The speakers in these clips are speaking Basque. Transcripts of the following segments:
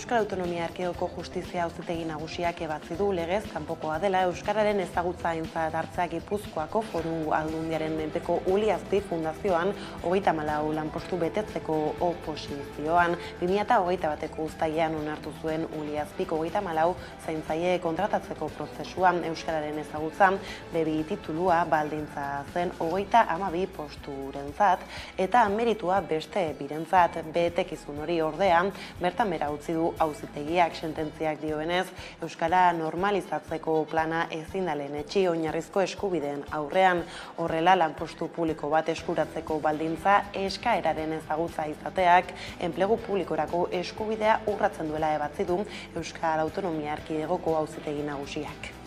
Euskal Autonomia Erkidegoko Justizia Auzitegi Nagusiak ebatzi du legez kanpokoa dela euskararen ezagutza aintzat hartzea Gipuzkoako Foru Aldundiaren menpeko Uliazpi Fundazioan 34 lanpostu betetzeko oposizioan. 2021ko uztailean onartu zuen Uliazpik 34 zaintzaile kontratatzeko prozesuan euskararen ezagutza B2 titulua baldintza zen 32 posturentzat eta meritua beste birentzat. Betekizun hori ordea bertan bera utzi du auzitegiak. Sententziak dioenez, euskara normalizatzeko plana ezin da lehenetsi oinarrizko eskubideen aurrean. Horrela, lanpostu publiko bat eskuratzeko baldintza eskaeraren ezagutza izateak enplegu publikorako eskubidea urratzen duela ebatzi du Euskal Autonomia Erkidegoko Auzitegi Nagusiak.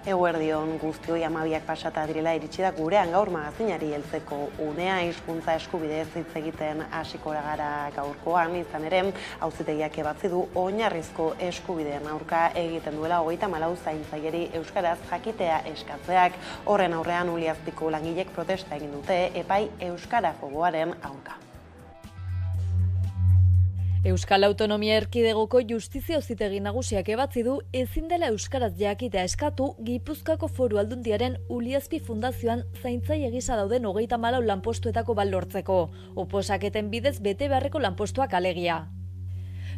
Eguerdion guztioi 12 pasata direla iritsi da gurean gaur magazinari heltzeko unea hizkuntza eskubideez hitz egiten hasiko gara gaurkoan. Izan ere, auzitegiak ebatzi du oinarrizko eskubideen aurka egiten duela 34 zaintzaileri euskaraz jakitea eskatzeak. Horren aurrean Uliazpiko langilek protesta egin dute epai euskarafoboaren aurka. Euskal Autonomia Erkidegoko Justizia Auzitegi Nagusiak ebatzi du ezin dela euskaraz jakitea eskatu Gipuzkoako Foru Aldundiaren Uliazpi Fundazioan zaintzaile gisa dauden 34 lanpostuetako bat lortzeko, oposaketen bidez bete beharreko lanpostuak alegia.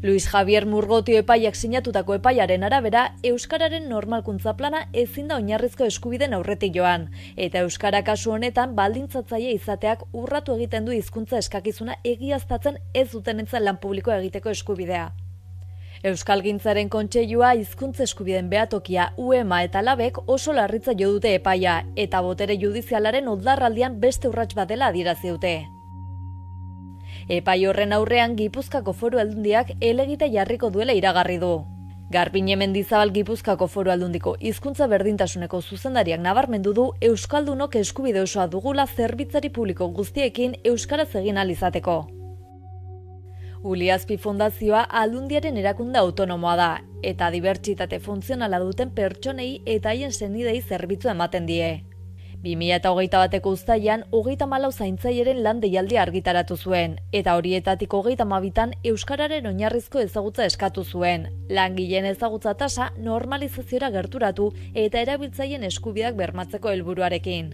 Luis Javier Murgotio epaiak sinatutako epaiaren arabera, euskararen normalkuntza plana ezin da oinarrizko eskubideen aurretik joan, eta euskara kasu honetan baldintzatzaile izateak urratu egiten du hizkuntza eskakizuna egiaztatzen ez dutenentzat lan publikoa egiteko eskubidea. Euskalgintzaren Kontseilua hizkuntza eskubideen behatokia UEMA eta Labek oso larritza jo dute epaia, eta botere judizialaren oldarraldian beste urrats bat dela adierazi dute. Epai horren aurrean Gipuzkoako Foru Aldundiak helegite jarriko duela iragarri du. Garbiñe Mendizabal Gipuzkoako Foru Aldundiko hizkuntza berdintasuneko zuzendariak nabarmendu du euskaldunok eskubide osoa dugula zerbitzari publiko guztiekin euskaraz egin ahal izateko. Uliazpi Fundazioa Aldundiaren erakunde autonomoa da eta dibertsitate funtzionala duten pertsonei eta haien senidei zerbitzu ematen die. 2021ko uztailean 34 zaintzaileren lan deialdia argitaratu zuen, eta horietatik 32an euskararen oinarrizko ezagutza eskatu zuen. Langileen ezagutza tasa normalizaziora gerturatu eta erabiltzaileen eskubideak bermatzeko helburuarekin.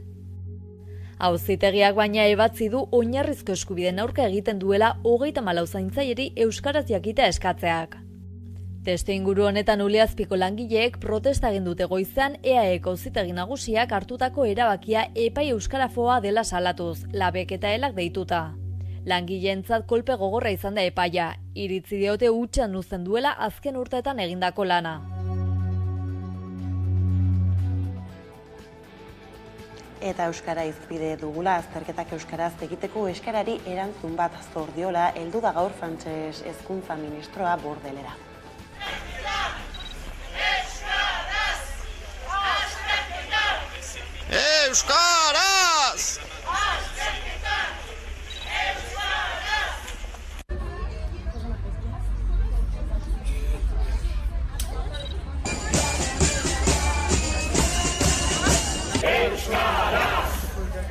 Auzitegiak baina ebatzi du oinarrizko eskubideen aurka egiten duela 34 zaintzaileri euskaraz jakitea eskatzeak. Testuinguru honetan Uliazpiko langileek protesta egin dute goizean EAEko Auzitegi Nagusiak hartutako erabakia epai euskarafoa dela salatuz, Labek eta Elak deituta. Langileentzat kolpe gogorra izan da epaia, iritzi diote hutsean uzten duela azken urteetan egindako lana. Eta euskara hizpide dugula azterketak euskaraz egiteko eskarari erantzun bat zor diola heldu da gaur frantses hezkuntza ministroa Bordelera. Euskaraz!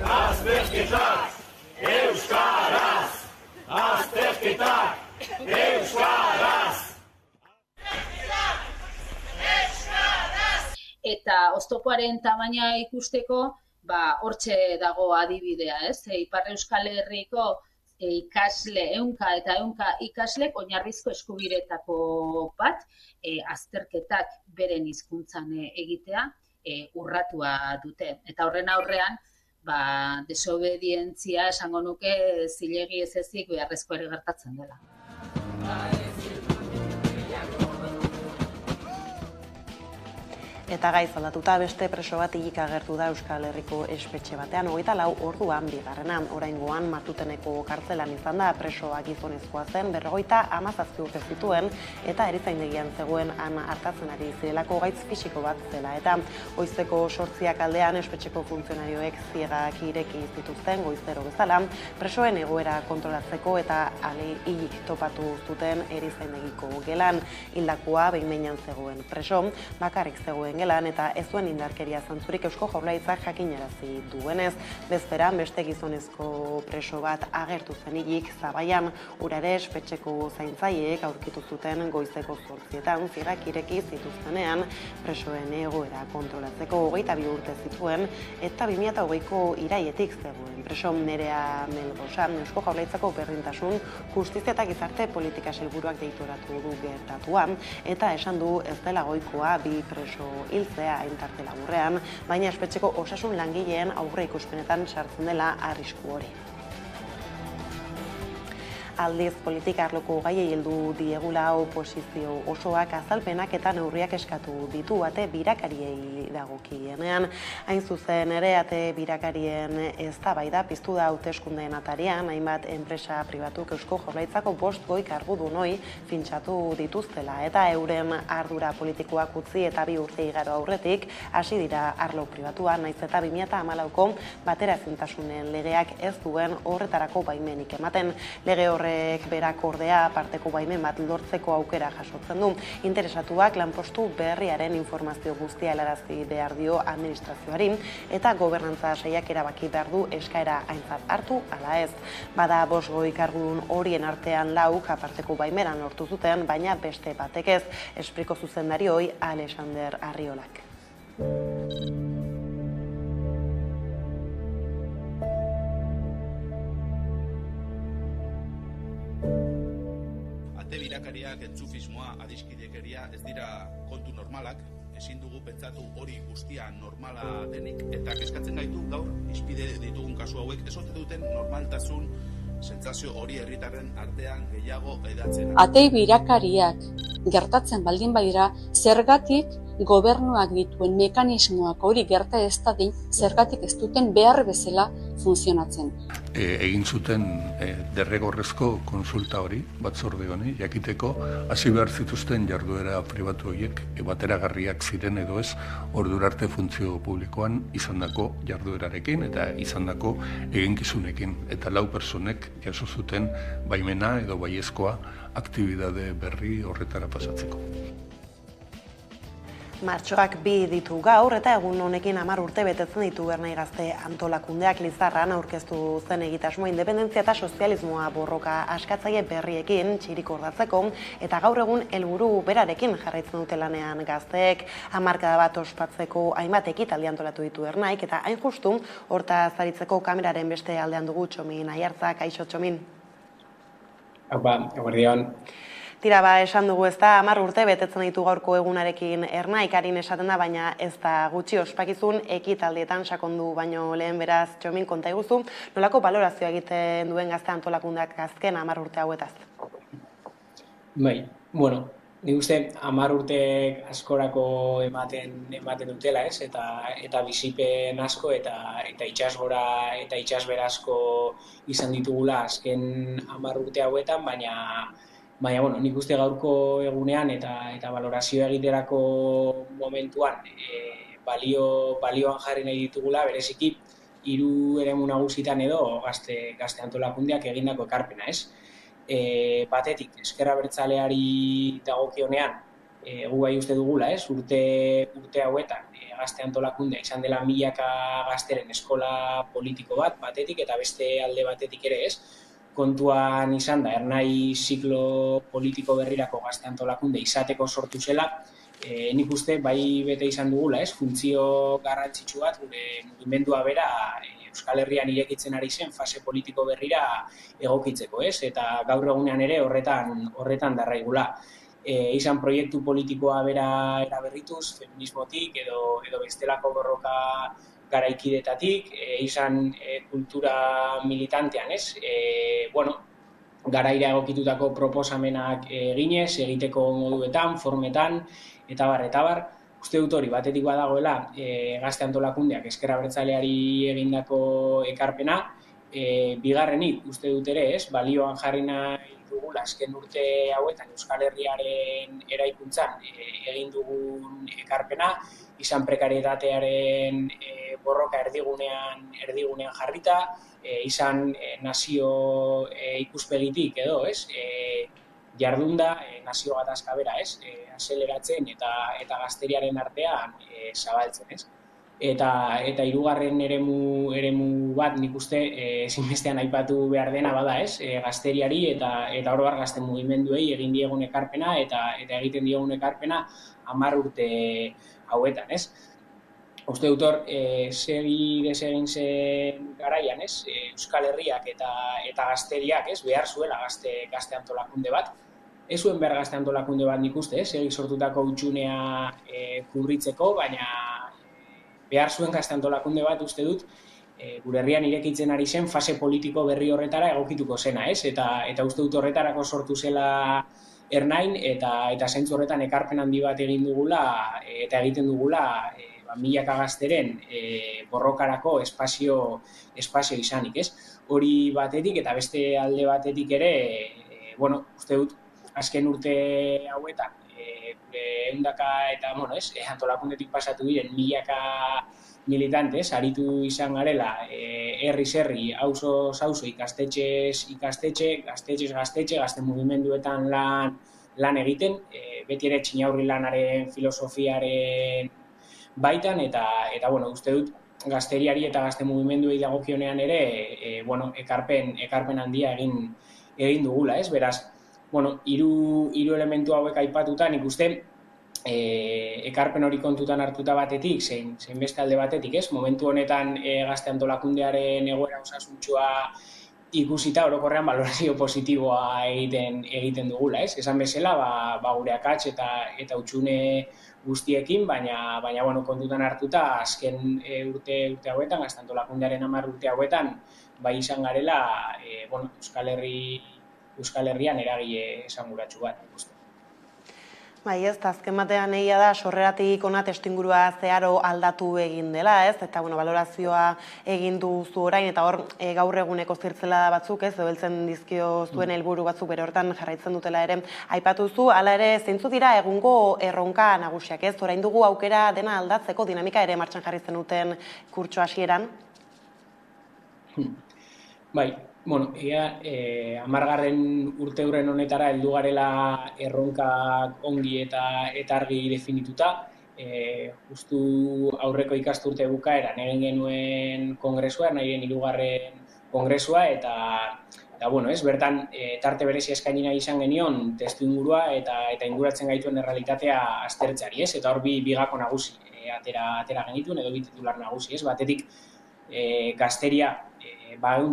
Azterketak! Euskaraz! Azterketak! Euskaraz! Eta oztopoaren tamaina ikusteko, hortxe dago adibidea, ez? Ipar Euskal Herriko ikasle, ehunka ikaslek oinarrizko eskubideetako bat, azterketak beren hizkuntzan egitea urratua dute. Eta horren aurrean, desobedientzia esango nuke zilegi ez ezik beharrezko ere gertatzen dela. Eta gaiz aldatuta beste preso bat hilik agertu da Euskal Herriko espetxe batean 24 orduan bigarrena. Oraingoan Martuteneko kartzelan izan da presoa gizonezkoa zen 57 urte zituen eta erizaindegian zegoen han artatzen ari zirelako gaitz fisiko bat zela. Eta goizeko 8 aldean espetxeko funtzionarioek ziegak ireki zituzten goizero bezala presoen egoera kontrolatzeko eta hilik topatu zuten erizaindegiko gelan. Hildakoa behin-behinean zegoen preso, bakarrik zegoen baten gelan eta ez zuen indarkeria zantzurik Eusko Jaurlaritzak jakinarazi duenez. Bezperan beste gizonezko preso bat agertu zen hilik Zabaian, hura ere espetxeko zaintzaileek aurkitu zuten goizeko 8etan zirrak ireki zituztenean presoen egoera kontrolatzeko 22 urte zituen eta 2020ko iraietik zegoen. Preso Nerea Melgosa, Eusko Jaurlaritzako berdintasun, justizia eta gizarte politika sailburuak deitoratu du gertatuan eta esan du ez dela goikoa bi preso hiltzea haintarte laburrean, baina espetxeko osasun langileen aurreikuspenetan sartzen dela arrisku hori. Aldiz, politika arloko gaiei heldu diegula oposizio osoak azalpenak eta neurriak eskatu ditu ate birakariei dagokienean. Hain zuzen ere ate birakarien eztabaida piztu da hauteskundeen atarian, hainbat enpresa pribatuk Eusko Jaurlaritzako 5 goi kargudunoi fintzatu dituztela eta euren ardura politikoak utzi eta 2 urte igaro aurretik hasi dira arlo pribatua, naiz eta 2014ko bateraezintasunen legeak ez duen horretarako baimenik ematen. Lege horrek berak ordea parteko baimen bat lortzeko aukera jasotzen du. Interesatuak lanpostu berriaren informazio guztia helarazi behar dio administrazioari eta gobernantza sailak erabaki behar du eskaera aintzat hartu ala ez. Bada 5 goi kargudun horien artean 4 aparteko baimeran lortu zuten, baina beste batek ez, espriko zuzendarioi Alexander Arriolak. Ate birakariak, entzufismoa, adiskidekeria ez dira kontu normalak, ezin dugu pentsatu hori guztia normala denik, eta kezkatzen gaitu gaur izpide ditugun kasu hauek ez ote duten normaltasun sentsazio hori herritarren artean gehiago edatzen. Ate birakariak gertatzen baldin badira, zergatik gobernuak dituen mekanismoak hori gerta ez dadin, zergatik ez duten behar bezala funtzionatzen. Egin zuten derregorrezko konsulta hori, batzorde honi, jakiteko, hasi behar zituzten jarduera pribatu horiek, bateragarriak ziren edo ez, ordurarte funtzio publikoan izandako jarduerarekin eta izandako eginkizunekin. Eta 4 personek jaso zuten baimena edo baiezkoa aktibidade berri horretara pasatzeko. Martxoak 2 ditu gaur eta egun honekin 10 urte betetzen ditu Ernai Gazte antolakundeak Lizarran aurkeztu zen egitasmoa independentzia eta sozialismoa borroka askatzaile berriekin txirikordatzeko eta gaur egun helburu berarekin jarraitzen dute lanean gazteek. Hamarkada bat ospatzeko hainbat ekitaldi antolatu ditu Ernaik eta hain justu hortaz aritzeko kameraren beste aldean dugu Txomin Aiartzak. Kaixo Txomin. Eguerdion. Tira, esan dugu ez da, 10 urte betetzen ditu gaurko egunarekin Ernaikarin esaten da, baina ez da gutxi ospakizun ekitaldietan sakondu baino lehen beraz Txomin konta iguzu, nolako balorazioa egiten duen gazte antolakundeak azken 10 urte hauetaz? Nik uste 10 urtek askorako ematen dutela, ez? Eta bizipen asko eta itsasgora eta itsasbera asko izan ditugula azken 10 urte hauetan, baina nik uste gaurko egunean eta valorazioa egiterako momentuan balioan jarri nahi ditugula, bereziki 3 eremu nagusitan edo gazte antolakundeak egindako ekarpena, ez? Batetik, ezker abertzaleari dagokionean, gu bai uste dugula, ez? Urte hauetan, gazte antolakundea izan dela milaka gazteren eskola politiko batetik, eta beste alde batetik ere, ez? Kontuan izan da, Ernai ziklo politiko berrirako gazte antolakunde izateko sortu zela, nik uste bai bete izan dugula, ez? Funtzio garrantzitsu bat, gure mugimendua bera Euskal Herrian irekitzen ari zen fase politiko berrira egokitzeko, ez? Eta gaur egunean ere horretan darraigula. Izan proiektu politikoa bera eraberrituz, feminismotik edo bestelako borroka garaikidetatik, izan kultura militantean, ez? Garaira egokitutako proposamenak eginez, egiteko moduetan, formetan, eta bar. Uste dut hori, batetik badagoela, gazte antolakundeak ezker abertzaleari egindako ekarpena, bigarrenik, uste dut ere, ez? Balioan jarri nahi dugula azken urte hauetan Euskal Herriaren eraikuntzan egin dugun ekarpena, izan prekarietatearen borroka erdigunean jarrita, izan nazio ikuspegitik edo, ez? jardunda nazio gatazka bera, ez? Azeleratzen eta gazteriaren artean zabaltzen, ez? Eta hirugarren eremu bat nik uste ezinbestean aipatu behar dena bada, ez? Gazteriari eta oro har gazte mugimenduei egin diegun ekarpena eta egiten diegun ekarpena 10 urte hauetan, ez? Uste dut hor, segi desegin zen garaian, ez? Euskal Herriak eta gazteriak, ez? Behar zuela gazte antolakunde bat. Ez zuen behar gazte antolakunde bat nik uste, ez? Segi sortutako hutsunea kurritzeko, baina behar zuen gazte antolakunde bat uste dut, gure herrian irekitzen ari zen fase politiko berri horretara egokituko zena, ez? Eta uste dut horretarako sortu zela Ernain eta zentzu horretan ekarpen handi bat egin dugula eta egiten dugula milaka gazteren borrokarako espazio izanik, ez? Hori batetik eta beste alde batetik ere, uste dut azken urte hauetan ehundaka eta, antolakundetik pasatu diren milaka militantez, aritu izan garela, herriz herri, auzoz auzo, ikastetxez ikastetxe, gaztetxez gaztetxe, gazte mugimenduetan lan egiten, beti ere txinaurri lanaren filosofiaren baitan, eta uste dut gazteriari eta gazte mugimenduei dagokionean ere, ekarpen handia egin dugula, ez? Beraz, hiru elementu hauek aipatuta, nik uste ekarpen hori kontutan hartuta batetik, zein beste alde batetik, ez? Momentu honetan gazte antolakundearen egoera osasuntsua ikusita orokorrean balorazio positiboa egiten dugula, ez? Esan bezala, gure akats eta hutsune guztiekin, baina kontutan hartuta azken urte hauetan, gazte antolakundearen 10 urte hauetan, bai izan garela, Euskal Herrian eragile esanguratsu bat, ikusten. Bai, ez, azken batean egia da, sorreratik ona testuingurua zeharo aldatu egin dela, ez? Eta, balorazioa egin duzu orain, eta hor, gaur eguneko zirtzela batzuk, ez? Ebeltzen dizkio zuen helburu batzuk bere hortan jarraitzen dutela ere aipatuzu, hala ere, zeintzu dira egungo erronka nagusiak, ez? Orain dugu aukera dena aldatzeko dinamika ere martxan jarri zenuten kurtso hasieran? Bai, ea, 10. urteurren honetara heldu garela erronkak ongi eta argi definituta. Justu aurreko ikasturte bukaeran egin genuen kongresua, nahiren 3. kongresua, eta bertan tarte berezia eskaini nahi izan genion testuingurua eta inguratzen gaituen errealitatea aztertzeari, ez? Eta hor bi gako nagusi atera genituen edo bi titular nagusi, ez? Batetik gazteria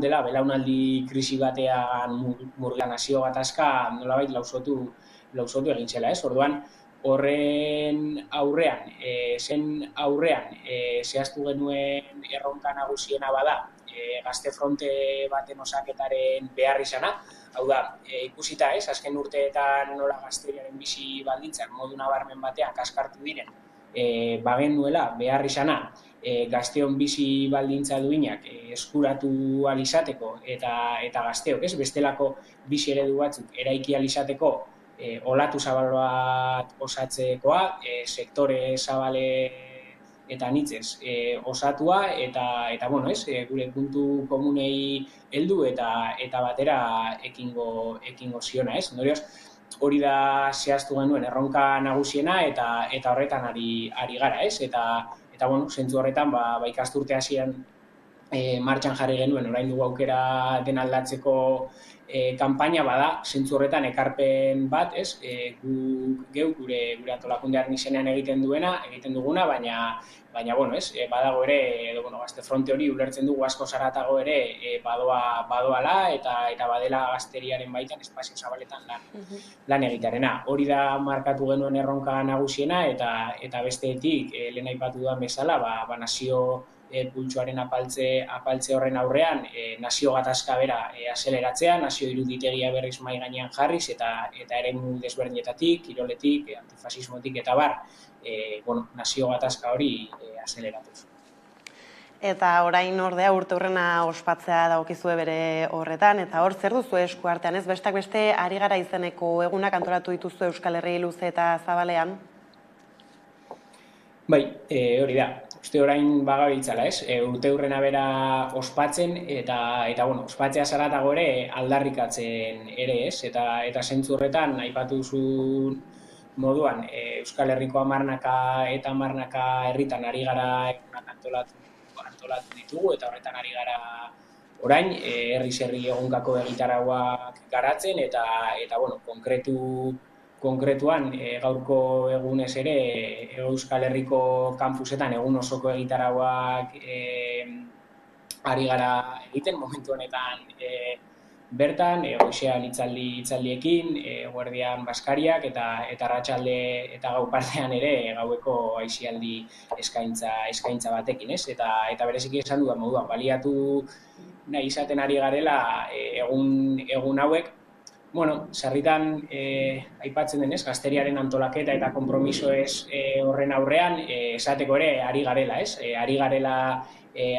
dela belaunaldi krisi batean murgiltzen nazio gatazka nolabait lausotu egin zela, ez? Orduan, horren aurrean, zehaztu genuen erronka nagusiena bada, gazte fronte baten osaketaren behar izana, hau da, ikusita, ez? Azken urteetan nola gazteriaren bizi baldintzak modu nabarmen batean kaskartu diren, bagenuela behar izana, gazteon bizi baldintza duinak eskuratu alizateko eta gazteok, ez? Bestelako bizi eredu batzuk eraiki alizateko olatu zabal bat osatzekoa, sektore zabale eta anitzez osatua eta gure puntu komunei heldu eta batera ekingo ziona, ez? Ondorioz, hori da zehaztu genuen erronka nagusiena eta horretan ari gara, ez? Eta zentzu horretan, ikasturte hasieran martxan jarri genuen, orain dugu aukera den aldatzeko kanpaina bada, zentzu horretan ekarpen bat, ez? Gure antolakundearen izenean egiten duguna, baina badago ere, gazte fronte hori ulertzen dugu asko zaratago ere badoala eta badela gazteriaren baitan espazio zabaletan lan egitearena. Hori da markatu genuen erronka nagusiena eta besteetik, lehen aipatu dudan bezala, nazio pultsuaren apaltze horren aurrean, nazio gatazka bera azeleratzea, nazio iruditegia berriz mahai gainean jarriz eta eremu desberdinetatik, kiroletik, antifasismotik eta bar, nazio gatazka hori azeleratuz. Eta orain ordea urteurrena ospatzea dagokizue bere horretan, eta hor zer duzu esku artean, ez? Bestak beste ari gara izeneko egunak antolatu dituzu Euskal Herri luze eta zabalean? Bai, hori da. uste orain bagabiltzala, ez? Urte hurrena bera ospatzen eta bueno, ospatzea zaratago ere aldarrikatzen ere, ez? Eta zentzu horretan, aipatu duzun moduan, Euskal Herriko hamarnaka eta hamarnaka herritan ari gara egunak antolatu ditugu, eta horretan ari gara orain, herriz herri egunkako egitarauak garatzen, eta bueno, konkretuan gaurko egunez ere Euskal Herriko kanpusetan egun osoko egitarauak ari gara egiten, momentu honetan bertan, goizean hitzaldiekin, eguerdian baskariak eta arratsalde eta gau partean ere gaueko aisialdi eskaintza batekin, ez? Eta bereziki esan dudan moduan, baliatu nahi izaten ari garela egun hauek, bueno, sarritan aipatzen denez, gazteriaren antolaketa eta konpromiso ez horren aurrean, esateko ere ari garela, ez? Ari garela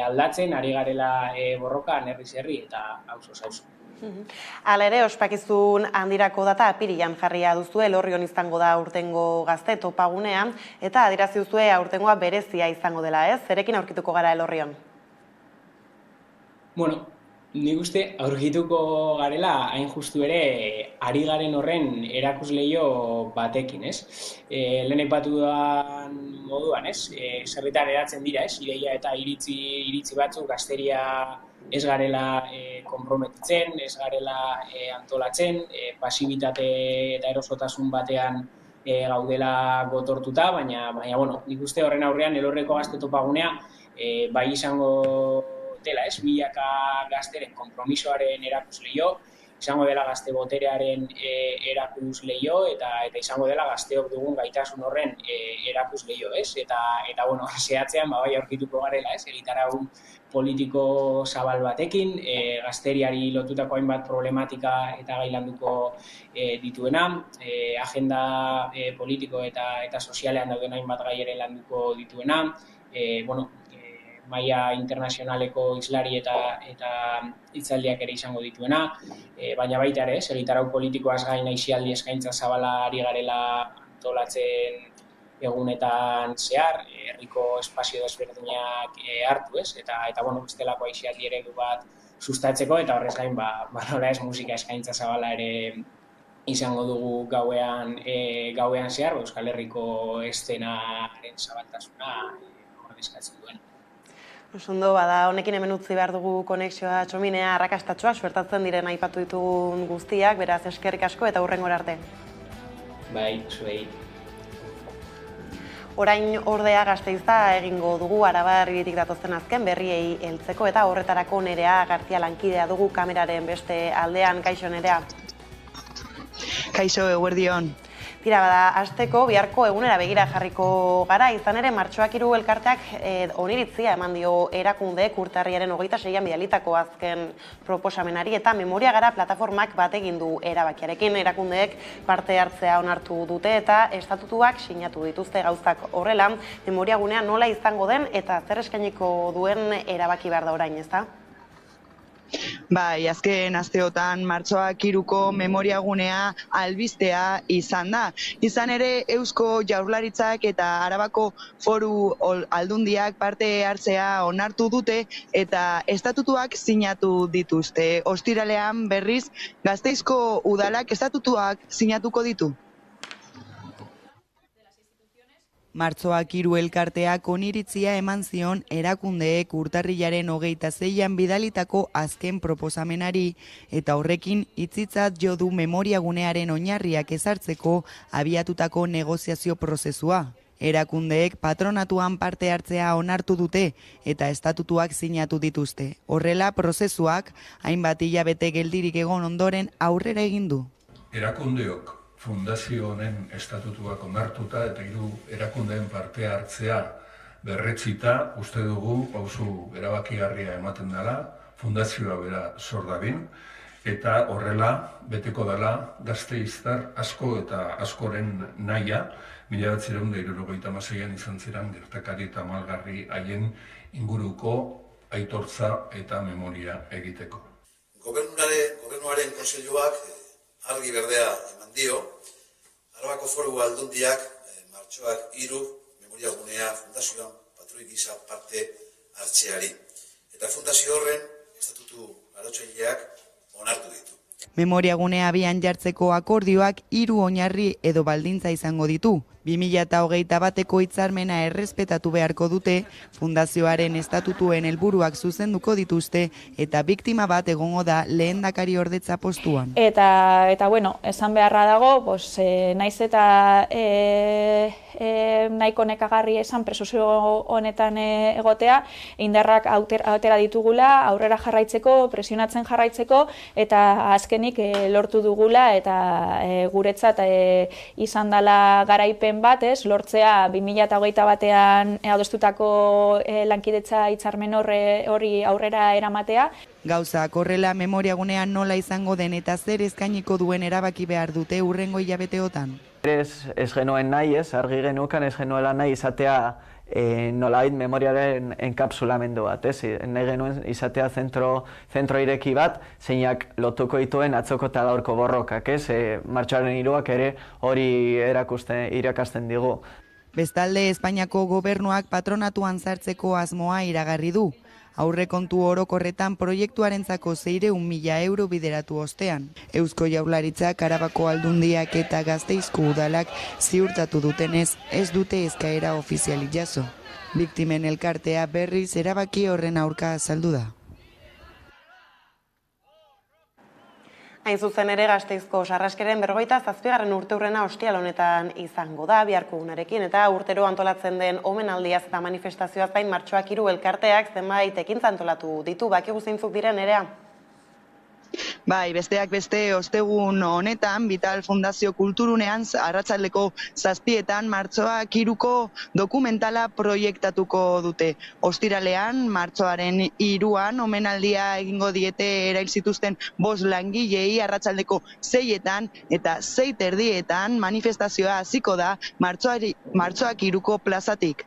aldatzen, ari garela borrokan herriz herri eta auzo. Hala ere, ospakizun handirako data apirilan jarria duzue, Elorrion izango da aurtengo gazte topagunean, eta adierazi duzue aurtengoa berezia izango dela, ez? Zerekin aurkituko gara Elorrion? Bueno, nik uste aurkituko garela hain justu ere ari garen horren erakusleio batekin, ez? Lehen aipatu dudan moduan, ez? Zerritan eratzen dira, ez? Ideia eta iritzi batzuk gazteria ez garela konprometitzen, ez garela antolatzen, pasibitate eta erosotasun batean gaudela gotortuta, baina bueno, nik uste horren aurrean Elorriko gazte topagunea bai izango dela, ez? Milaka gazteren konpromisoaren erakusleio, izango dela gazte boterearen erakusleio eta izango dela gazteok dugun gaitasun horren erakusleio, ez? Eta bueno, zehatzean bai aurkituko garela, ez? Egitarau politiko zabal batekin, gazteriari lotutako hainbat problematika eta gai landuko dituena, agenda politiko eta sozialean dauden hainbat gai ere landuko dituena, bueno, maila internazionaleko islari eta hitzaldiak ere izango dituena, baina baita ere, egitarau politikoaz gain aisialdi eskaintza zabala ari garela antolatzen egunetan zehar, herriko espazio desberdinak hartu, ez? Eta bueno, bestelako aisialdi eredu bat sustatzeko, eta horrez gain, nola ez, musika eskaintza zabala ere izango dugu gauean zehar, Euskal Herriko eszenaren zabaltasuna eskatzen duen. Ondo, bada, honekin hemen utzi behar dugu konexioa Txominea arrakastatxoa, suertatzen diren aipatu ditugun guztiak, beraz eskerrik asko eta hurrengora arte. Bai, zuei. Orain ordea Gasteizta egingo dugu Arabar hiritik datozen azken berriei heltzeko, eta horretarako Nerea Gartzia lankidea dugu kameraren beste aldean. Kaixo, Nerea. Kaixo, eguerdion. Tira, bada, hasteko biharko egunera begira jarriko gara, izan ere Martxoak 3 elkarteak oniritzia eman dio erakundeek urtarriaren 26an bidalitako azken proposamenari, eta Memoria Gara plataformak bat egin du erabakiarekin. Erakundeek parte hartzea onartu dute eta estatutuak sinatu dituzte. Gauzak horrela, Memoria Gunea nola izango den eta zer eskainiko duen erabaki behar da orain, ezta? Bai, azken asteotan Martxoak 3ko Memoria Gunea albistea izan da. Izan ere, Eusko Jaurlaritzak eta Arabako Foru Aldundiak parte hartzea onartu dute eta estatutuak sinatu dituzte. Ostiralean berriz, Gasteizko udalak estatutuak sinatuko ditu. Martxoak 3 elkarteak oniritzia eman zion erakundeek urtarrilaren 26an bidalitako azken proposamenari, eta horrekin hitzitzat jo du Memoria Gunearen oinarriak ezartzeko abiatutako negoziazio prozesua. Erakundeek patronatuan parte hartzea onartu dute eta estatutuak sinatu dituzte. Horrela, prozesuak hainbat hilabete geldirik egon ondoren aurrera egin du. Erakundeok fundazio honen estatutuak onartuta eta 3 erakundeen parte hartzea berretzita, uste dugu pausu erabakigarria ematen dela, fundazioa bera sor dadin, eta horrela beteko dela gasteiztar asko eta askoren nahia, 1976an izan ziren gertakari eta malgarri haien inguruko aitortza eta memoria egiteko. Gobernuaren kontseiluak argi berdea eman dio, Arabako Foru Aldundiak Martxoak 3 Memoria Gunea fundazioan patroi gisa parte hartzeari. Eta fundazio horren estatutu arautzaileak onartu ditu. Memoriagunea abian jartzeko akordioak 3 oinarri edo baldintza izango ditu. 2021eko hitzarmena errespetatu beharko dute, fundazioaren estatutuen helburuak zuzenduko dituzte eta biktima bat egongo da lehendakari ordetza postuan. Eta bueno, esan beharra dago, naiz eta nahiko nekagarri esan presozio honetan egotea, indarrak atera ditugula, aurrera jarraitzeko, presionatzen jarraitzeko, eta azkenik lortu dugula, eta guretzat izan dela garaipen bat, lortzea 2021ean adostutako lankidetza hitzarmen hori aurrera eramatea. Gauzak horrela memoriagunean nola izango den eta zer eskainiko duen erabaki behar dute hurrengo hilabeteotan. Ez genuen nahi, argi genukan ez genuela nahi izatea nolabait memoriaren enkapsulamendu bat, nahi genuen izatea zentro ireki bat, zeinak lotuko dituen atzoko eta gaurko borrokak, martxoaren 3ak ere hori irakasten digu. Bestalde, Espainiako gobernuak patronatuan sartzeko asmoa iragarri du. Aurrekontu orokorretan proiektuarentzako 600.000 euro bideratu ostean. Eusko Jaurlaritzak, Arabako Aldundiak eta Gasteizko udalak ziurtatu dutenez ez dute eskaera ofizialik jaso. Biktimen elkartea berriz erabaki horren aurka azaldu da. Hain zuzen ere Gasteizko Sarraskeren 57. urteurrena ostiral honetan izango da, biharko egunarekin, eta urtero antolatzen den omenaldiaz eta manifestazioaz gain Martxoak 3 elkarteak zenbait ekintza antolatu ditu, bakigu zeintzuk diren Nerea? Bai, besteak beste ostegun honetan, Vital Fundazio Kulturunean arratsaldeko 7etan Martxoak 3ko dokumentala proiektatuko dute. Ostiralean, martxoaren 3an, omenaldia egingo diete erail zituzten 5 langilei arratsaldeko 6etan eta 6:30 manifestazioa hasiko da Martxoak 3ko plazatik.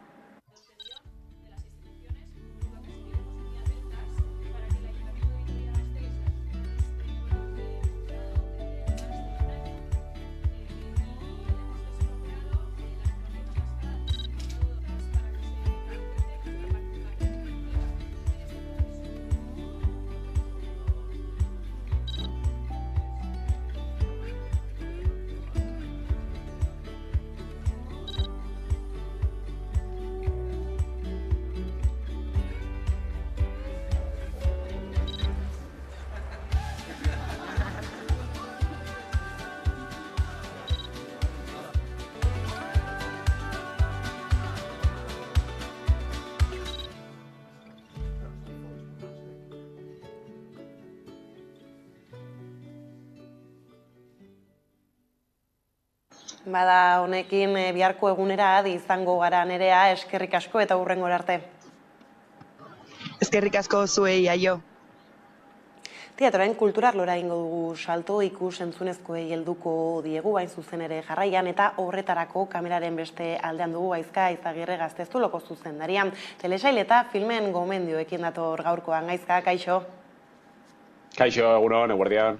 Bada honekin biharko egunera adi izango gara Nerea, eskerrik asko eta hurrengora arte. Eskerrik asko zuei, aio. Teatroen kulturarlora egingo dugu salto, ikus entzunezkoei helduko diegu hain zuzen ere jarraian, eta horretarako kameraren beste aldean dugu Gaizka Izagirre Gaztezuloko zuzendarian. Telesail eta filmen gomendioekin dator gaurkoan. Gaizka, kaixo? Kaixo, egunon, eguerdian.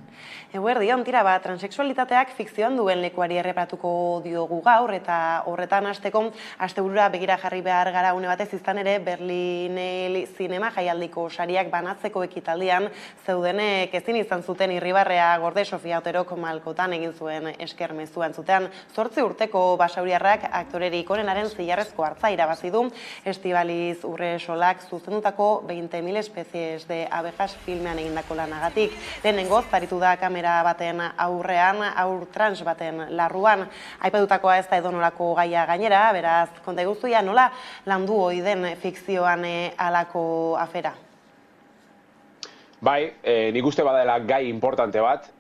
Eguerdion, tira bat, transexualitateak fikzioan duen lekuari erreparatuko diogu gaur, eta horretan hasteko asteburura begira jarri behar gara une batez izan ere Berlinel Zinema jaialdiko sariak banatzeko ekitaldian zeudenek ezin izan zuten irribarrea gorde Sofia Oterok malkotan egin zuen esker mezua entzutean. 8 urteko basauriarrak aktorerik onenaren zilarrezko hartza irabazi du Estibaliz Urresolak zuzendutako 20.000 especies de abejas filmean egindako lanagatik. Lehenengoz, zaritu da kamera baten aurrean, aur trans baten larruan. Aipatutakoa ez da edonolako gaia gainera, beraz, konta guztia nola landu ohi den fikzioan halako afera? Bai, nik uste badela gai importante bat,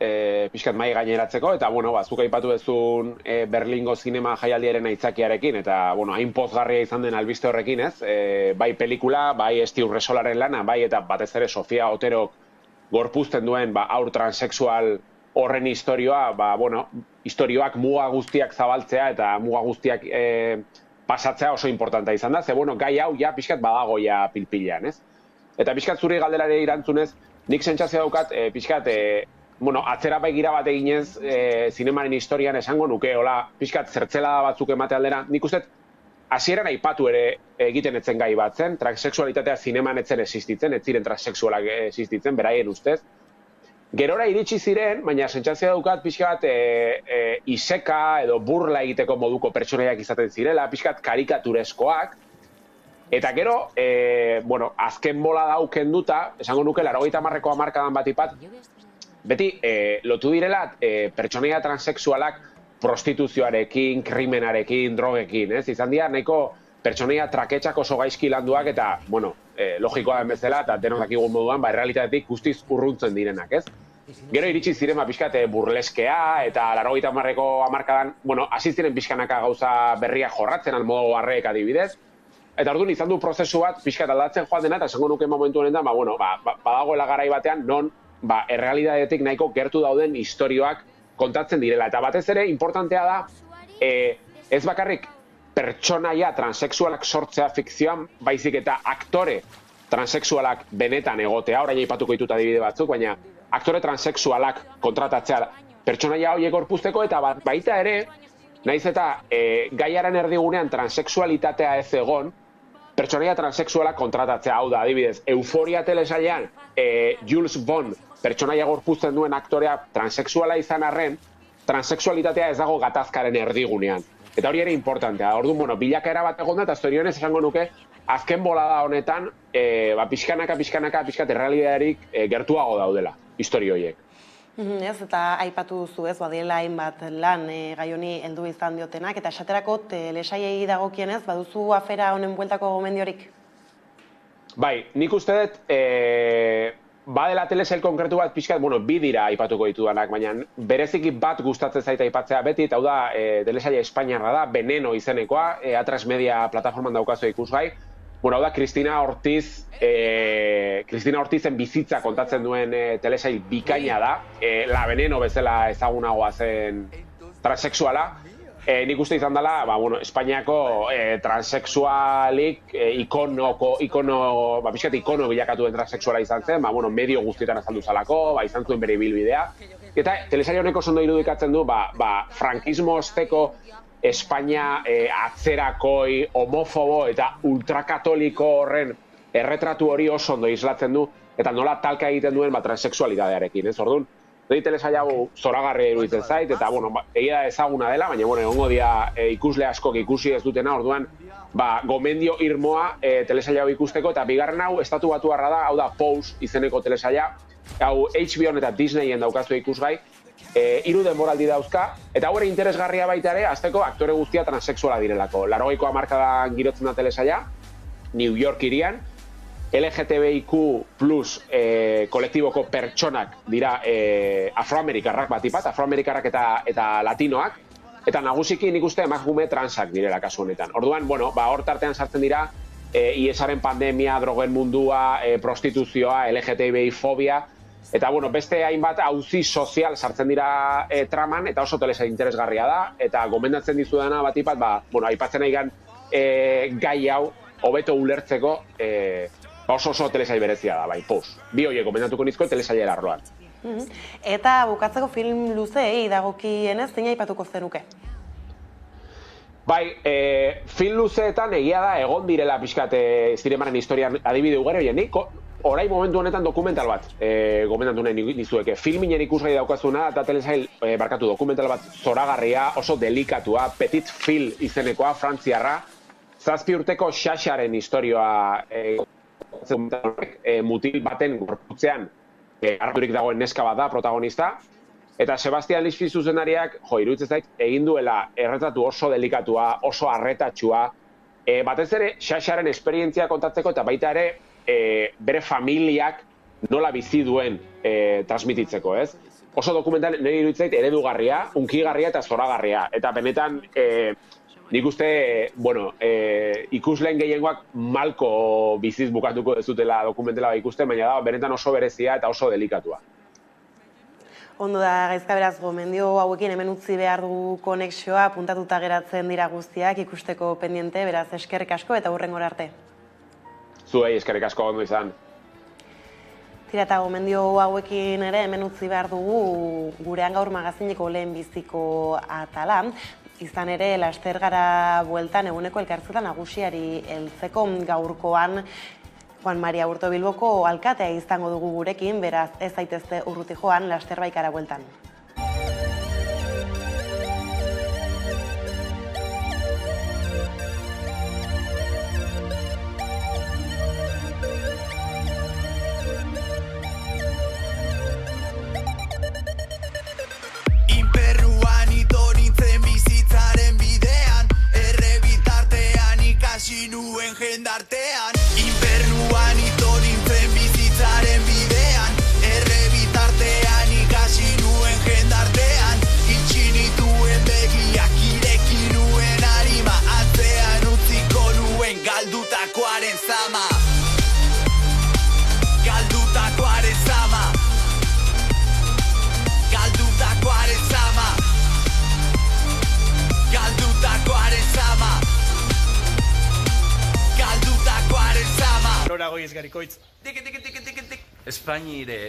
pixkat mai gaineratzeko, eta, zuk aipatu duzun Berlingo zinema jaialdiaren aitzakiarekin, eta, hain pozgarria izan den albiste horrekin, ez? Bai pelikula, bai Esti Urresolaren lana, bai eta batez ere Sofia Oterok gorpuzten duen aur transexual horren historioa, historioak muga guztiak zabaltzea eta muga guztiak pasatzea oso importantea izan da, ze gai hau ja pixkat badago ja pilpilean, ez? Eta pixkat zuri galderare irantzunez, nik sentsazio daukat pixkat atzera begira bat eginez zinemaren historian esango nuke, pixkat zertzelada batzuk emate aldera, nik uste hasieran aipatu ere egiten etzen gai bat zen, transexualitatea zineman etzen existitzen, ez ziren transexualak existitzen, beraien ustez. Gerora iritsi ziren, baina sentsazioa daukat pixka bat iseka edo burla egiteko moduko pertsonaiak izaten zirela, pixka bat karikatureskoak. Eta gero, azken bola dauken duta, esango nuke 80ko hamarkadan batipat, beti lotu direla pertsonaia transexualak prostituzioarekin, krimenarekin, drogekin, ez? Izan dira nahiko pertsonaia traketxak oso gaizki landuak eta, logikoa den bezala, eta denok dakigun moduan, errealitatetik guztiz urruntzen direnak, ez? Gero iritsi ziren pixkat burleskea eta 80ko hamarkadan, hasi ziren pixkanaka gauza berriak jorratzen, almodo barreek adibidez, eta orduan izan du prozesu bat pixkat aldatzen joan dena, eta esango nuke momentu honetan, badagoela garai batean, non errealitatetik nahiko gertu dauden istorioak kontatzen direla. Eta batez ere, importantea da, ez bakarrik pertsonaia transexualak sortzea fikzioan, baizik eta aktore transexualak benetan egotea, orain aipatuko ditut adibide batzuk, baina aktore transexualak kontratatzea pertsonaia horiek gorpuzteko, eta baita ere, naiz eta gaiaren erdigunean transexualitatea ez egon, pertsonaia transexualak kontratatzea, hau da, adibidez, Euforia telesailean, Jules Bond, pertsonaia gorpuzten duen aktorea transexuala izan arren, transexualitatea ez dago gatazkaren erdigunean. Eta hori ere importantea. Orduan, bilakaera bat egon da, eta zorionez esango nuke, azken bolada honetan, pixkanaka, errealitaterik gertuago daudela, historio horiek. Ez, eta aipatu duzu ez, badiela hainbat lan gai honi heldu izan diotenak, eta esaterako telesaiei dagokienez, baduzu afera honen bueltako gomendiorik? Bai, nik uste dut, badela telesail konkretu bat pixkat, bi dira aipatuko ditudanak, baina bereziki bat gustatzen zaita aipatzea beti, eta hau da, telesaila espainiarra da, Veneno izenekoa, Atras Media plataforman daukazu ikusgai. Hau da, Cristina Ortizen bizitza kontatzen duen telesail bikaina da, La Veneno bezala ezagunagoa zen transexuala. Nik uste izan dela, Espainiako transexualik ikono bilakatu den transexuala izan zen, medio guztietan azaldu zalako, izan zuen bere ibilbidea. Eta telesail honek oso ondo irudikatzen du, frankismo osteko Espainia atzerakoi, homofobo eta ultrakatoliko horren erretratu hori oso ondo islatzen du, eta nola talka egiten duen transexualitatearekin, ez? Orduan, telesail hau zoragarria iruditzen zait, eta egia ezaguna dela, baina egongo dira ikusle askok ikusi ez dutena, orduan gomendio irmoa telesail hau ikusteko, eta bigarren hau estatu batuarra da, hau da Pose izeneko telesaila, hau HBO eta Disneyen daukazu ikusgai, 3 denboraldi dauzka, eta hau ere interesgarria baita ere, azteko aktore guztia transexuala direlako. 80ko hamarkadan girotzen da telesaila, New York hirian, LGTBIQ+ kolektiboko pertsonak dira afroamerikarrak batipat, afroamerikarrak eta latinoak, eta nagusiki nik uste emakume transak direla kasu honetan. Orduan, hor tartean sartzen dira IESaren pandemia, drogen mundua, prostituzioa, LGTBI fobia, eta beste hainbat auzi sozial sartzen dira traman, eta oso telesail interesgarria da, eta gomendatzen dizudana batipat, aipatzen nahi gai hau hobeto ulertzeko oso telesail berezia da, Pose. Bi horiek gomendatuko nizko telesailera arloan. Eta bukatzeko film luzeei dagokienez, zein aipatuko zenuke? Film luzeetan egia da egon direla pixkat zinemaren historian adibide ugari horien, orain momentu honetan dokumental bat gomendatu nahi dizueke. Filminen ikusgai daukazuna eta telesail dokumental bat zoragarria, oso delikatua, Petit Phil izenekoa, frantziarra, 7 urteko Xaxaren historioa mutil baten gorputzean harturik dagoen neska bat da protagonista, eta Sebastian Lisfi zuzendariak, iruditzen zait, egin duela erretratu oso delikatua, oso arretatsua, batez ere Xaxaren esperientzia kontatzeko eta baita ere bere familiak nola bizi duen transmititzeko, ez? Oso dokumental nire iruditzen zait eredugarria, hunkigarria eta zoragarria, eta benetan nik uste, ikusleen gehiengoak malko biziz bukatuko dezutela dokumentela ikusten, baina da, benetan oso berezia eta oso delikatua. Ondo da, Gaizka, beraz, gomendio hauekin hemen utzi behar du konexioa, puntatuta geratzen dira guztiak ikusteko pendiente, beraz, eskerrik asko eta hurrengora arte. Zuei, eskerrik asko ondo izan. Tira, eta gomendio hauekin ere hemen utzi behar dugu gurean gaur magazineko lehen biziko atala. Izan ere, laster gara bueltan eguneko elkarrizketa nagusiari heltzeko gaurkoan Juan Mari Aburto Bilboko alkatea izango dugu gurekin, beraz ez zaitezte urruti joan, laster baikara bueltan. Nuen jendartean, infernuan ito nintzen bizitzaren bidean, errebitartean ikasi nuen jendartean, itxinituen begiak ireki nuen arima, atzean utziko nuen galdutakoaren zama. Galdutakoaren zama. Galdutakoaren zama. Galdutakoaren zama. Galdutakoaren zama. Nora goiz garikoitz. Tik, tik, tik, tik, tik. Espainire.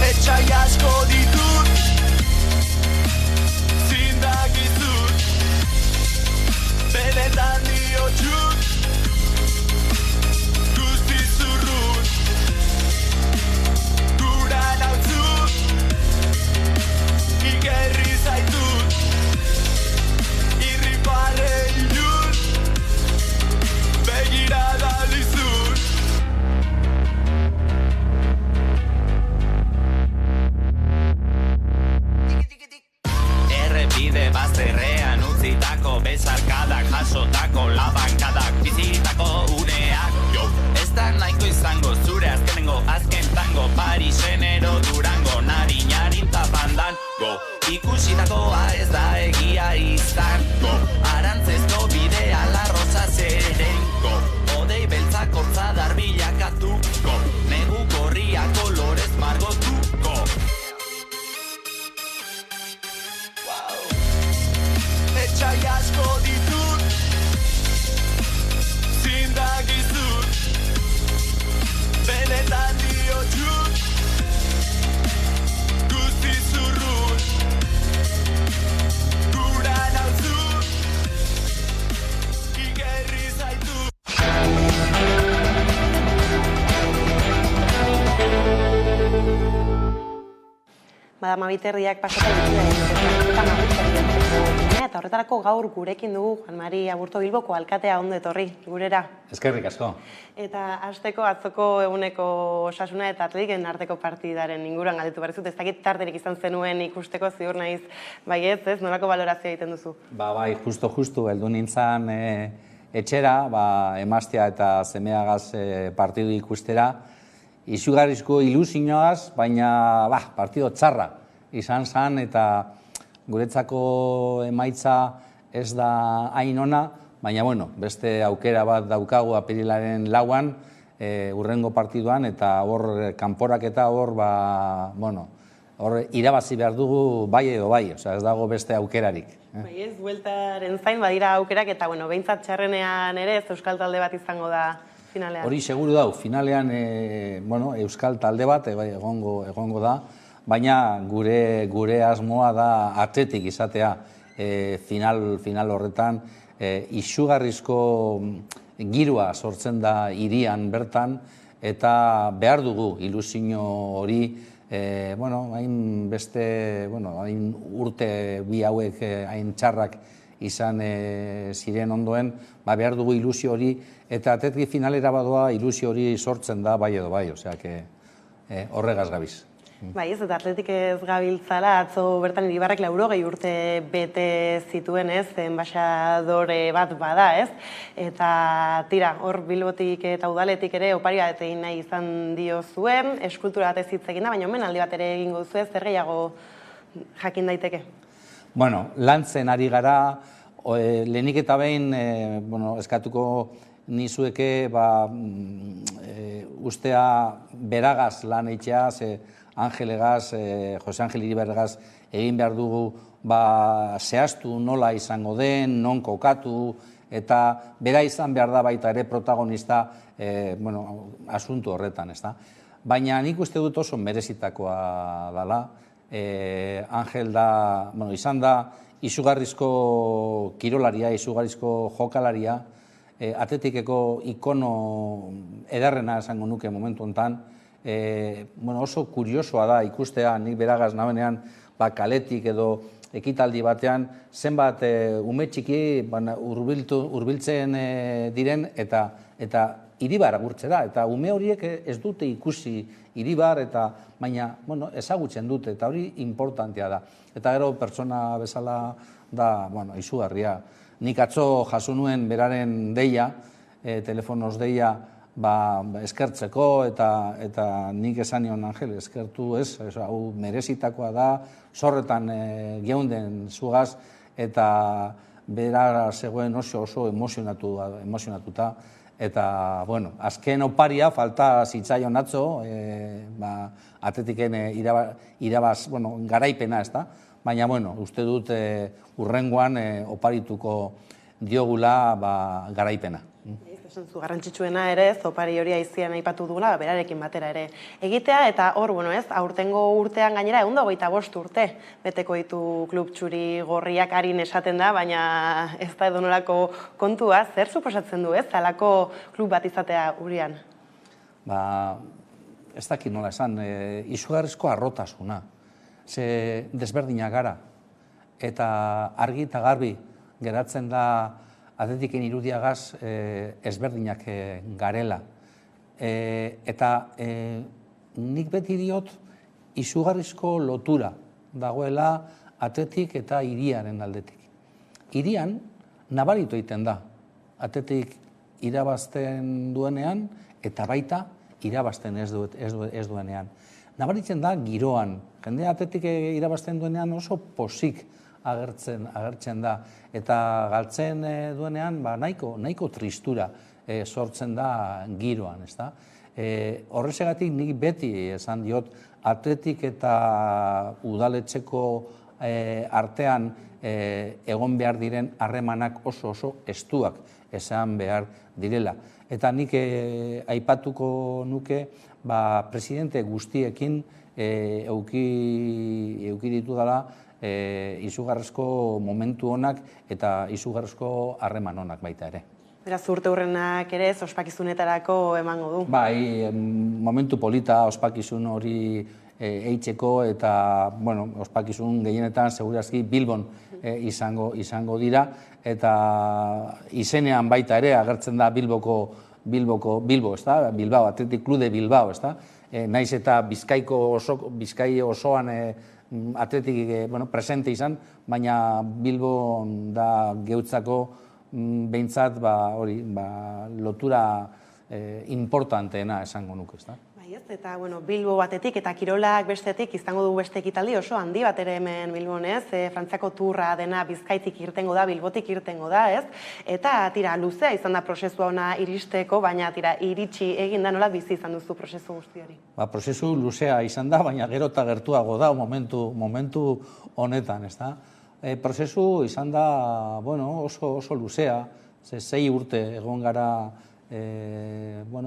Etxai asko ditut, zindakizut, benetan diotxut, guzti zurrut, gura nautzut, ikerri zaitut, irripare ilun, begirada lizun. Errepide bazterrean utzitako besarkadak, jasotako labankadak, bizitako uneak. Ez da nahiko izango zure azkenengo azken tango, Parisen ero Durango, Nariñarin tapandan. Ikusitakoa ez da egia izango, arantzezko bidea larroza zerengo, odei beltzak hortzadar bilakatuko, negu gorria kolorez margotuko. Etxai asko ditut, zindakizut, benetan diotxut, guzti zurrut, gura nautzut, ikerri zaitut. Madama Biterriak pasata ditu eta horretarako gaur gurekin dugu Juan Mari Aburto Bilboko alkatea ondo etorri, gurera. Eskerrik asko. Eta hasteko atzoko eguneko Osasuna eta Atletiken arteko partidaren inguruan galdetu behar dizut, ez dakit tarterik izan zenuen ikusteko, ziur naiz, bai ez, nolako balorazioa egiten duzu? Bai, justu, heldu nintzen etxera, emaztea eta semeagaz partidu ikustera, izugarrizko ilusioaz, baina partido txarra izan zen eta guretzako emaitza ez da hain ona, baina beste aukera bat daukagu apirilaren 4an, hurrengo partiduan, eta hor kanporaketa hor irabazi behar dugu bai edo bai, ez dago beste aukerarik. Bai ez, bueltaren zain badira aukerak eta behintzat txarrenean ere ez euskal talde bat izango da finalean. Hori seguru dau, finalean euskal talde bat egongo da, baina gure asmoa da Atletik izatea final horretan, izugarrizko girua sortzen da hirian bertan, eta behar dugu ilusio hori, hain urte bi hauek hain txarrak izan ziren ondoen, behar dugu ilusio hori, eta Atletik finalera badoa ilusio hori sortzen da bai edo bai, horregaz gabiz. Bai ez, eta Atletik ez gabiltzala, atzo bertan Iribarrek 80 urte bete zituen ez, enbaxadore bat bada ez, eta tira, hor Bilbotik eta Udaletik ere opari bat egin nahi izan dio zuen, eskultura bat ez hitz egin da, baina omenaldi bat ere egingo zuen, zer gehiago jakin daiteke? Lantzen ari gara, lehenik eta behin eskatuko nizueke ustea beragaz lan eitzea, ze Angelegaz, Jose Angel Iribergaz egin behar dugu zehaztu nola izango den, non kokatu, eta bera izan behar da baita ere protagonista asuntu horretan, ez da. Baina nik uste dut oso merezitakoa dela. Angel izan da izugarrizko kirolaria, izugarrizko jokalaria, atletikeko ikono edarrena esango nuke momentu honetan. Oso kuriosoa da ikustea, nik beragaz nabenean kaletik edo ekitaldi batean, zenbat ume txiki hurbiltzen diren eta Iribar agurtzera, eta ume horiek ez dute ikusi Iribar, baina ezagutzen dute, eta hori importantea da. Eta gero pertsona bezala da izugarria. Nik atzo jaso nuen beraren deia, telefonoz deia, eskertzeko, eta nik esan nion Angel, eskertu ez, hau merezitakoa da, zorretan geunden zugaz, eta bera zegoen oso emozionatuta, eta, azken oparia falta zitzaion atzo, atletiken irabaz, garaipena, ez da, baina, uste dut urrengoan oparituko diogula garaipena. Zu garrantzitsuena ere, opari hori aizian aipatu dugula, berarekin batera ere egitea, eta hor, aurtengo urtean gainera 125 urte beteko ditu klub txuri gorriak, harin esaten da, baina ez da edonolako kontua, zer suposatzen du, halako klub bat izatea Urian? Ez dakit nola esan, izugarrizko arrotasuna, ze desberdinak gara, eta argi eta garbi geratzen da atletiken irudiagaz ezberdinak garela. Eta nik beti diot izugarrizko lotura dagoela atletik eta hiriaren aldetik. Hirian nabaritu egiten da atletik irabazten duenean eta baita irabazten ez duenean. Nabaritzen da giroan. Jende atletik irabazten duenean oso posik agertzen da, eta galtzen duenean nahiko tristura sortzen da giroan, ez da. Horrexegatik nik beti esan diot atletik eta udaletxeko artean egon behar diren harremanak oso estuak esan behar direla. Eta nik aipatuko nuke presidente guztiekin euki ditu dela izugarrezko momentu honak eta izugarrezko harreman honak baita ere. Beraz, urte hurrenak ere ospakizunetarako emango du? Bai, momentu polita ospakizun hori eitzeko eta ospakizun gehienetan segurazki Bilbon izango dira eta izenean baita ere agertzen da Bilbo, Bilbao, Athletic Club de Bilbao, naiz eta Bizkai osoan atletik presente izan, baina Bilbon da geutzako behintzat lotura importanteena esango nuke. Eta Bilbo batetik eta Kirolak bestetik izango du beste ekitaldi oso handi bat ere hemen Bilbon, Frantziako turra dena Bizkaitik irtengo da, Bilbotik irtengo da, eta luzea izan da prozesua ona iristeko, baina iritsi egin da, nola bizi izan duzu prozesu guzti hori? Prozesu luzea izan da, baina gero eta gertuago da momentu honetan, ez da. Prozesu izan da oso luzea, 6 urte egon gara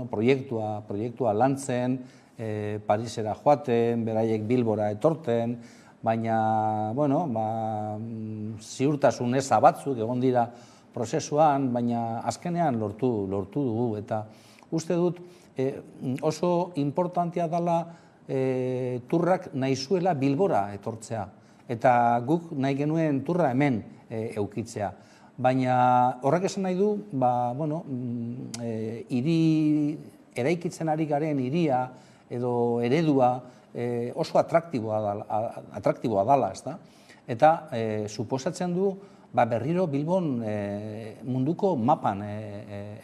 proiektua lantzen, Parisera joaten, beraiek Bilbora etorten, baina ziurtasun eza batzuk egon dira prozesuan, baina azkenean lortu dugu. Eta uste dut oso importantea dela turrak nahi zuela Bilbora etortzea. Eta guk nahi genuen turra hemen eukitzea. Baina horrek esan nahi du, eraikitzen ari garen hiria edo eredua oso atraktiboa dala, ez da? Eta suposatzen du berriro Bilbon munduko mapan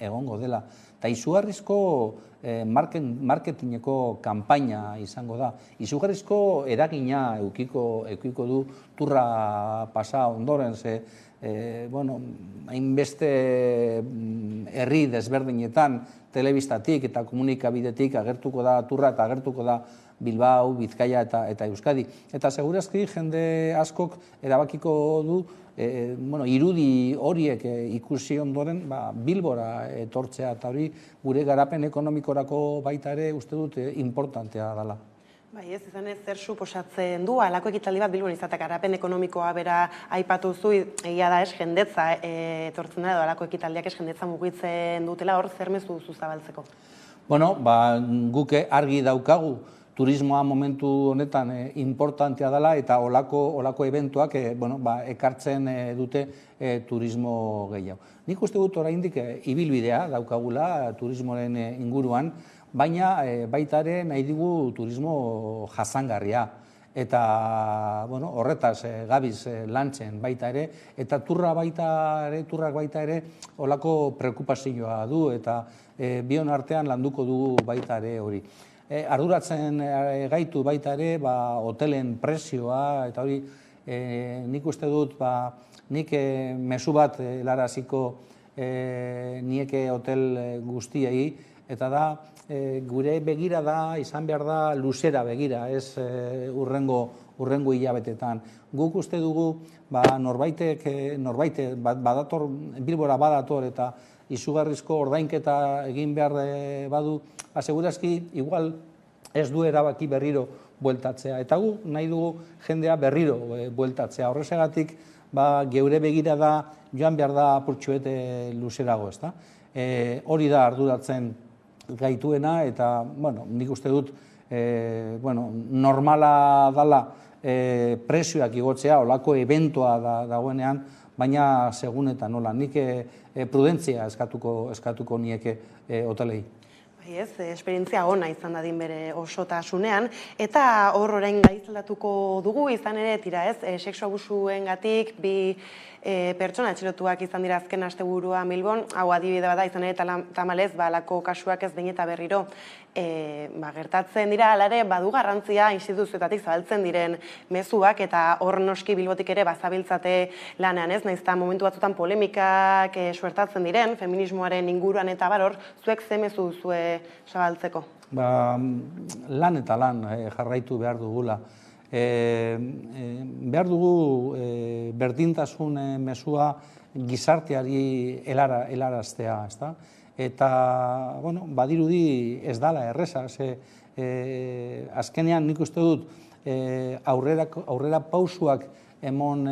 egongo dela. Eta izugarrizko marketingeko kanpaina izango da. Izugarrizko eragina eukiko du turra pasa ondoren, hainbeste herri desberdinetan, telebistatik eta komunikabidetik agertuko da turra eta agertuko da Bilbao, Bizkaia eta Euskadi. Eta segurazki jende askok erabakiko du irudi horiek ikusi ondoren Bilbora etortzea, eta hori gure garapen ekonomikorako baita ere uste dut importantea dela. Bai, ez izan ez zer suposatzen du, alako ekitaldi bat Bilbon izatek garapen ekonomikoa bera aipatu zu, egia da ez jendetza etortzen dela, alako ekitaldiak ez jendetza mugitzen dutela, hor zer mezu duzu zabaltzeko? Bueno, guk argi daukagu, turismoa momentu honetan importantea dela eta olako eventuak ekartzen dute turismo gehiago. Nik uste dut oraindik ibilbidea daukagula turismoren inguruan, baina baita ere nahi digu turismo jasangarria. Eta horretaz gabiz lantzen baita ere, eta turrak baita ere olako preokupazioa du eta bion artean landuko dugu baita ere hori. Arduratzen gaitu baita ere hotelen prezioa, eta hori nik uste dut nik mezu bat helaraziko nieke hotel guztiei, eta da gure begira da, izan behar da luzera begira, ez urrengo hilabetetan. Guk uste dugu norbait badator, Bilbora badator eta izugarrizko ordainketa egin behar badu, segurazki igual ez du erabaki berriro bueltatzea. Eta gu nahi dugu jendea berriro bueltatzea. Horrezegatik geure begira da joan behar da apurtxoete luzerago, ezta? Hori da arduratzen gaituena, eta nik uste dut normala dala prezioak igotzea, olako eventoa dagoenean, baina segun eta nola, nik prudentzia eskatuko nieke hotelei. Ez, esperientzia ona izan dadin bere osotasunean, eta hor orain gaitzaldatuko dugu, izan ere, tira ez, sexu abusuengatik bi pertsona atxilotuak izan dira azken asteburua Bilbon, hau adibide bada izan ere tamalez, alako kasuak ez behin eta berriro gertatzen dira, alare badu garrantzia instituzioetatik zabaltzen diren mezuak, eta hor noski Bilbotik ere bazabiltzate lanean ez, nahiz eta momentu batzutan polemikak suertatzen diren, feminismoaren inguruan eta baror, zuek ze mezu duzue zabaltzeko? Lan eta lan jarraitu behar dugula. Behar dugu berdintasun mezua gizarteari helaraztea, ezta? Eta, badirudi ez dala erreza, azkenean nik uste dut aurrera pausuak emon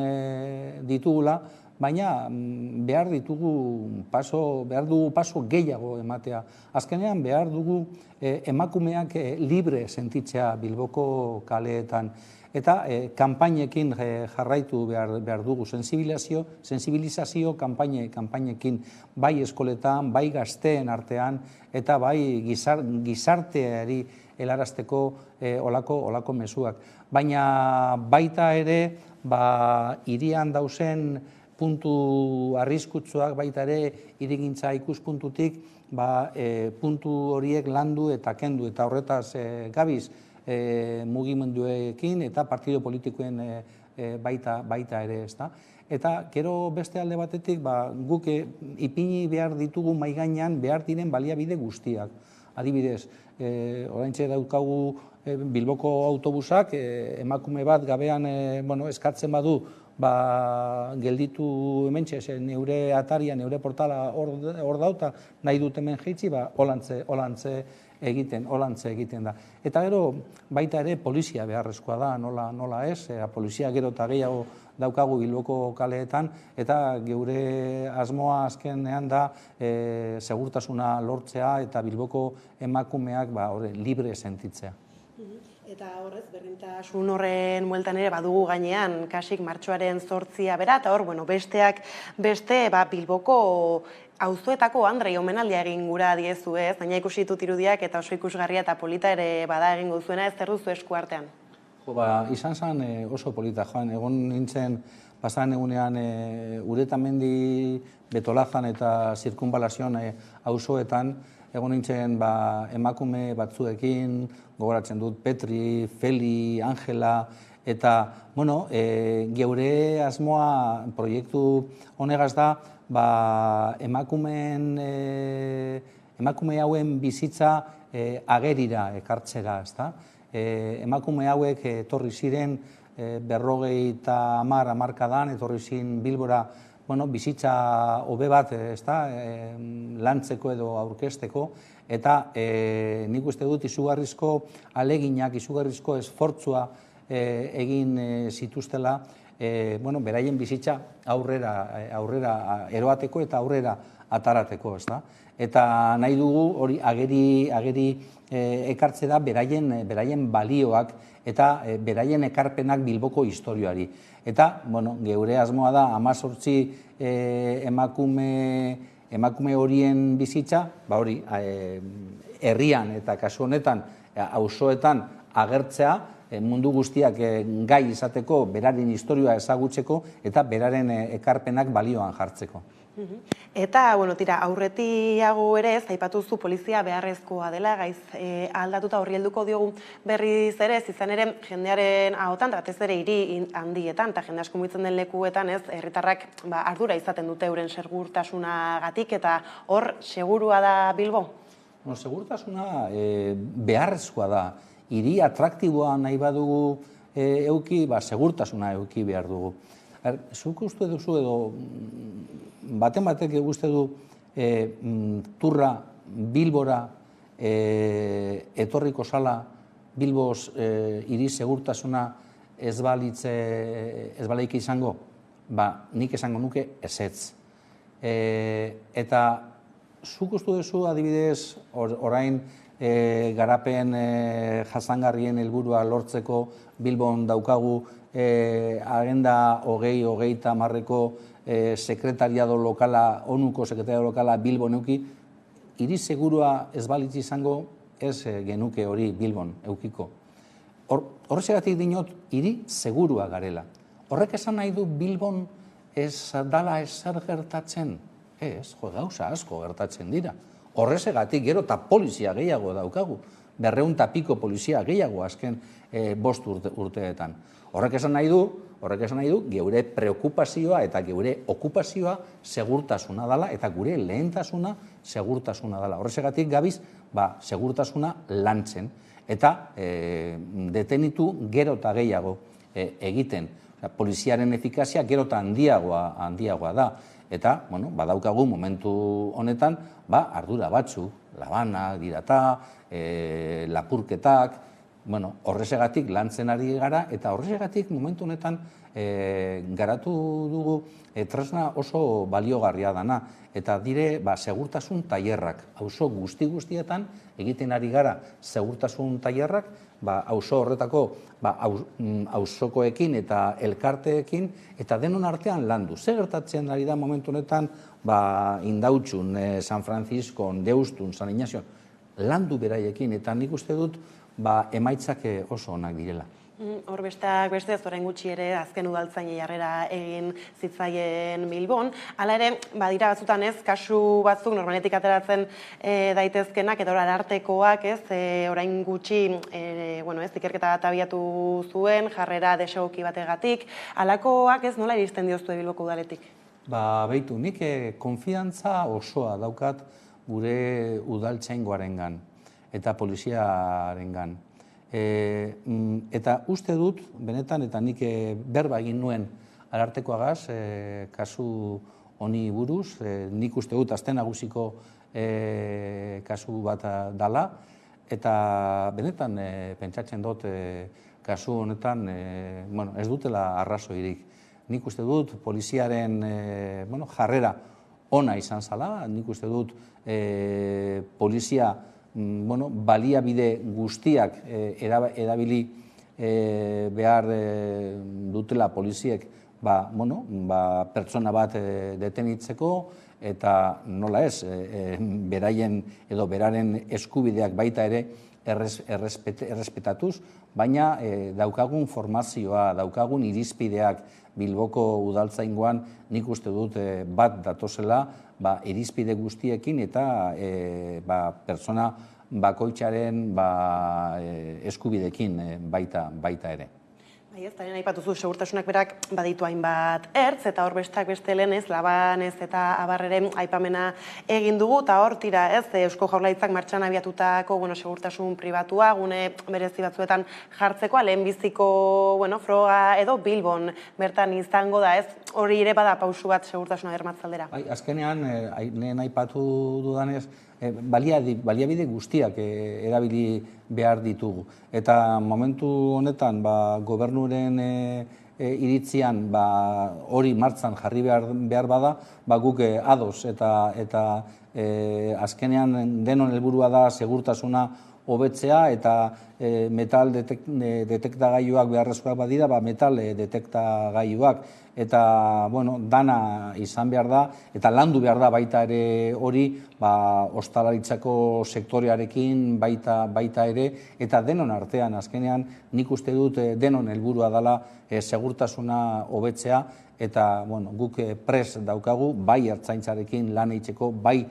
ditugula, baina behar dugu paso gehiago ematea. Azkenean behar dugu emakumeak libre sentitzea Bilboko kaleetan. Eta kanpainekin jarraitu behar dugu, sensibilizazio kanpainekin, bai eskoletan, bai gazteen artean, eta bai gizarteari helarazteko olako mezuak. Baina baita ere, hirian dauzen puntu arriskutsuak, baita ere hirigintza ikuspuntutik, puntu horiek landu eta kendu, eta horretaz gabiz, mugimenduekin eta partido politikoen baita ere, ezta. Eta gero beste alde batetik, guk ipini behar ditugu mahai gainean behar diren baliabide guztiak. Adibidez, oraintxe daukagu Bilboko autobusak, emakume bat gabean eskatzen badu, gelditu hementxe, neure ataria, neure portala hor dauta, nahi dut hemen jeitzi, holantze egiten da. Eta gero, baita ere, polizia beharrezkoa da, nola ez, polizia gero eta gehiago daukagu Bilboko kaleetan, eta geure asmoa azkenean da segurtasuna lortzea eta Bilboko emakumeak libre sentitzea. Eta horrez, berdintasun horren bueltan ere badugu gainean, kasik martxoaren 8 bera, eta hor, besteak beste Bilboko auzoetako Andrei omenaldia egin gura diezu ez, baina ikusi ditut irudiak eta oso ikusgarria eta polita ere bada egingo zuena, ez zer duzu esku artean? Izan zen oso polita, joan, egon nintzen pasan egunean Uretamendi, Betolazan eta zirkunbalazioan auzoetan, egon nintzen emakume batzuekin, gogoratzen dut Petri, Feli, Angela, eta, bueno, geure asmoa proiektu honegaz da, emakume hauen bizitza agerira ekartzera, ezta? Emakume hauek etorri ziren 50 hamarkadan, etorri ziren Bilbora bizitza hobe bat lantzeko edo aurkezteko, eta nik uste dut izugarrizko aleginak, izugarrizko esfortzua egin zituztela, beraien bizitza aurrera eroateko eta aurrera atarateko, ezta? Eta nahi dugu hori ageri ekartze da beraien balioak eta beraien ekarpenak Bilboko historioari. Eta, geure asmoa da 18 emakume horien bizitza, hori, herrian eta kasu honetan, auzoetan agertzea, mundu guztiak gai izateko, beraren historioa ezagutzeko eta beraren ekarpenak balioan jartzeko. Eta, aurretiago ere, aipatuzu polizia beharrezkoa dela, gaiz aldatuta horri helduko diogu berriz ere, izan ere jendearen ahotan, batez ere hiri handietan, eta jende asko mugitzen den lekuetan, herritarrak ardura izaten dute euren segurtasunagatik, eta hor, segurua da Bilbo? Segurtasuna beharrezkoa da. Hiri atraktiboa nahi badugu euki, segurtasuna euki behar dugu. Zuk uste duzu edo baten batek uste du turra Bilbora etorriko zala Bilboz hiri segurtasuna ez balaik izango? Nik esango nuke ezetz. Eta zuk uste duzu adibidez orain garapen jasangarrien helburua lortzeko Bilbon daukagu agenda 2030 sekretariado lokala, ONUko sekretariado lokala Bilbon euki, hiri segurua ez balitz izango ez genuke hori Bilbon eukiko. Horregatik dinot hiri segurua garela. Horrek esan nahi du Bilbon ez dala ezer gertatzen? Ez, gauza asko gertatzen dira. Horregatik gero eta polizia gehiago daukagu. 200 piko polizia gehiago azken 5 urteetan. Horrek esan nahi du geure preokupazioa eta geure okupazioa segurtasuna dela eta gure lehentasuna segurtasuna dela. Horregatik gabiz, segurtasuna lantzen eta detenitu gero eta gehiago egiten. Poliziaren efikazia gero eta handiagoa da. Eta, badaukagu momentu honetan, ardura batzu, labanak, dirata, lapurketak, horregatik lantzen ari gara, eta horregatik momentu honetan garatu dugu tresna oso baliogarria dana. Eta dire, segurtasun tailerrak, auzo guztietan egiten ari gara segurtasun tailerrak, auzo horretako auzokoekin eta elkarteekin, eta denon artean landu. Zer gertatzen ari da momentu honetan, Indautxun, San Francisco, Deustun, San Ignacio, landu beraiekin, eta nik uste dut emaitzak oso onak direla. Hor besteak beste, orain gutxi ere azken udaltzainei jarrera egin zitzaien Bilbon. Hala ere, badira batzutan kasu batzuk normaletik ateratzen daitezkenak, eta arartekoak orain gutxi ikerketa bat abiatu zuen, jarrera desegoki bategatik. Halakoak nola iristen diozue Bilboko udaletik? Beitu, nik konfidantza osoa daukat gure udaltzaingoarengan eta poliziarengan. Eta uste dut, benetan, eta nik berba egin nuen arartekoagaz, kasu honi buruz, nik uste dut azten nagusiko kasu bat dala, eta benetan pentsatzen dut kasu honetan ez dutela arrazoirik. Nik uste dut poliziaren jarrera ona izan zala, nik uste dut polizia baliabide guztiak erabili behar dutela poliziek pertsona bat detenitzeko eta nola ez, beraien edo beraren eskubideak baita ere errespetatuz, baina daukagun formazioa, daukagun irizpideak Bilboko udaltzaingoan nik uste dut bat datozela irizpide guztiekin eta pertsona bakoitzaren eskubidekin baita ere. Ez, taren aipatuzu, segurtasunak berak baditu hainbat ertz, eta hor bestak beste lehenez, labanez eta abarreren aipamena egin dugu, eta hor tira, ez, Eusko Jaurlaritzak martxan abiatutako, segurtasun pribatua, gune berezi batzuetan jartzekoa, lehenbiziko, froga edo Bilbon bertan izango da, ez, hori ere bada pausu bat segurtasuna bermatzaldera. Azkenean, lehen aipatu dudanez, baliabide guztiak erabili behar ditugu. Eta momentu honetan gobernuren iritzian hori martzan jarri behar bada, guk ados eta azkenean denon helburua da segurtasuna hobetzea eta metal detektagailuak beharrezkoak badira, metal detektagailuak eta dana izan behar da eta landu behar da baita ere hori ostalaritzako sektorearekin baita ere eta denon artean azkenean nik uste dut denon helburua dela segurtasuna hobetzea eta guk pres daukagu bai ertzaintzarekin lan egiteko, bai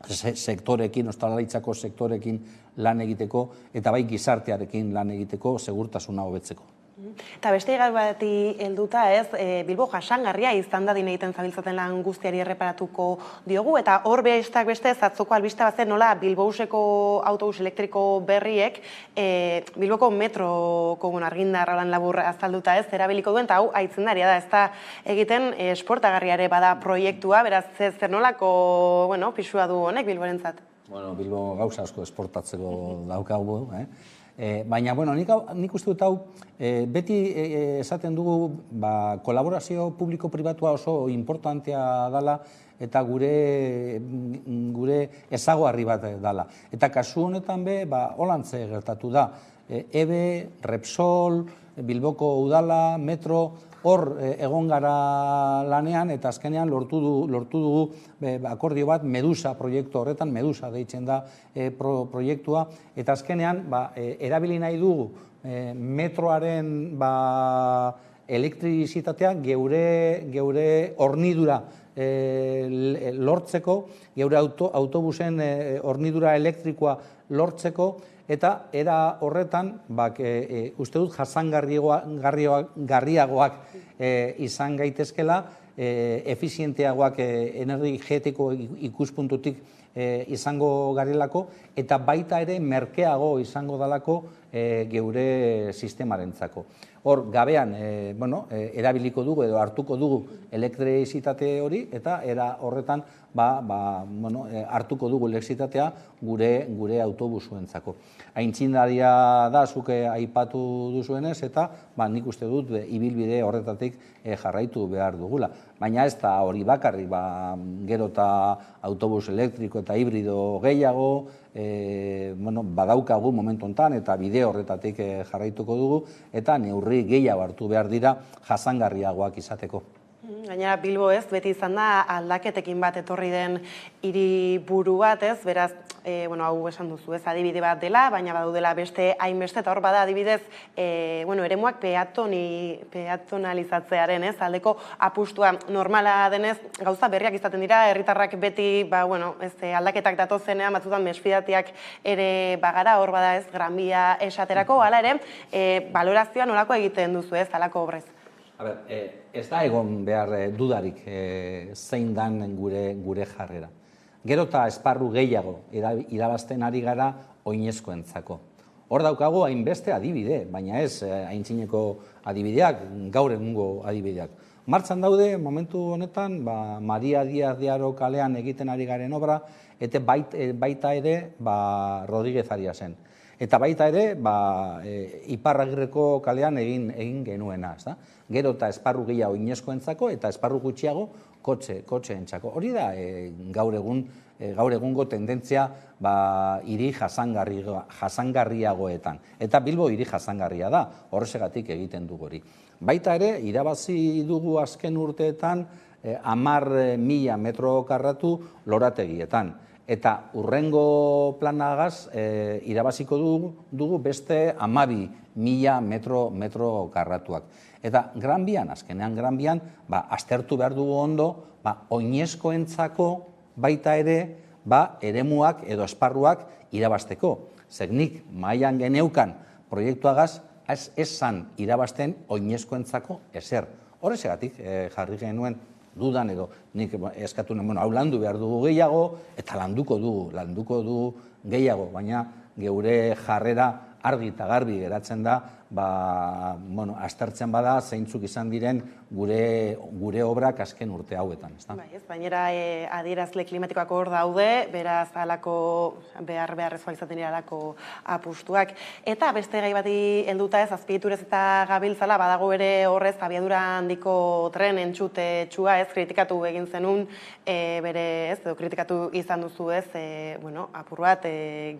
sektorekin, ostalaritzako sektorekin lan egiteko eta bai gizartearekin lan egiteko segurtasuna hobetzeko. Eta beste gai bati helduta ez, Bilbo jasangarria izan dadin egiten zabiltzaten lan guztiari erreparatuko diogu, eta hor bestak beste atzoko albiste bat zen nola Bilbouseko autobus elektriko berriek Bilboko metroko argindar lan labur azalduta ez, erabiliko duen, eta hau aitzindaria da, ez da egiten esportagarriare bada proiektua, beraz zer nolako pisua du honek Bilborentzat? Bilbo gauza asko esportatzeko daukagu, baina, nik uste dut hau, beti esaten dugu kolaborazio publiko-pribatua oso importantea dela eta gure ezaguarri bat dela. Eta kasu honetan holantze gertatu da. EBE, Repsol, Bilboko Udala, Metro, hor egon gara lanean eta azkenean lortu dugu akordio bat Medusa proiektu horretan, Medusa deitzen da proiektua, eta azkenean erabili nahi dugu metroaren elektrizitatea geure hornidura lortzeko, geure autobusen hornidura elektrikoa lortzeko, eta era horretan, uste dut jasangarriagoak izan gaitezkela, efizienteagoak energetiko ikuspuntutik izango garelako, eta baita ere merkeago izango dalako geure sistemarentzako. Hor, gabean, erabiliko dugu edo hartuko dugu elektrizitate hori, eta era horretan hartuko dugu elektrizitatea gure autobusuentzako. Aintzindaria da, zuke aipatu duzuenez, eta nik uste dut ibilbide horretatik jarraitu behar dugula. Baina ez da hori bakarrik, gero eta autobus elektriko eta hibrido gehiago, badaukagu momentu honetan eta bide horretatik jarraituko dugu, eta neurri gehiago hartu behar dira jasangarriagoak izateko. Gainera, Bilbo ez, beti izan da aldaketekin bat etorri den hiriburu bat ez, beraz, hau esan duzu ez, adibide bat dela, baina badaudela beste hainbeste, eta hor bada adibidez, eremuak peatonalizatzearen ez, aldeko apustua normala denez, gauza berriak izaten dira, herritarrak beti, aldaketak datozenean, batzutan mesfidatiak ere bagara, hor bada ez, Gran Bia esaterako, hala ere, balorazioa nolako egiten duzu ez, halako obrez? Ez da egon behar dudarik zein dan gure jarrera. Gero eta esparru gehiago irabazten ari gara oinezkoentzako. Hor daukago hainbeste adibide, baina ez aintzineko adibideak, gaur egungo adibideak. Martxan daude, momentu honetan, Maria Díaz de Haro kalean egiten ari garen obra, eta baita ere Rodríguez Ariasen. Eta baita ere, Iparragirreko kalean egin genuena. Gero eta esparru gehiago oinezkoentzako eta esparru gutxiago kotxeentzako. Hori da gaur egungo tendentzia hiri jasangarriagoetan. Eta Bilbo hiri jasangarria da, horregatik egiten dugu hori. Baita ere, irabazi dugu azken urteetan 10.000 metro karratu lorategietan. Eta urrengo planagaz irabaziko dugu beste 12.000 metro karratuak. Eta Gran Bian, azkenean Gran Bian, aztertu behar dugu ondo, oinezkoentzako baita ere, eremuak edo esparruak irabazteko. Nik mailan geneukan proiektuagaz, ez zan irabazten oinezkoentzako ezer. Horrexegatik jarri genuen dudan edo nik eskatu nuen, hau landu behar dugu gehiago eta landuko dugu gehiago, baina geure jarrera argi eta garbi geratzen da, aztertzen bada zeintzuk izan diren gure obrak azken urte hauetan. Bainera adierazle klimatikoak hor daude, beraz alako beharrezkoak izaten dira alako apustuak. Eta beste gai bati helduta ez, azpiegiturez eta gabiltzala, badago ere horrez abiadura handiko tren entzute txua ez, kritikatu egin zenun, bere ez, edo kritikatu izan duzu ez, apur bat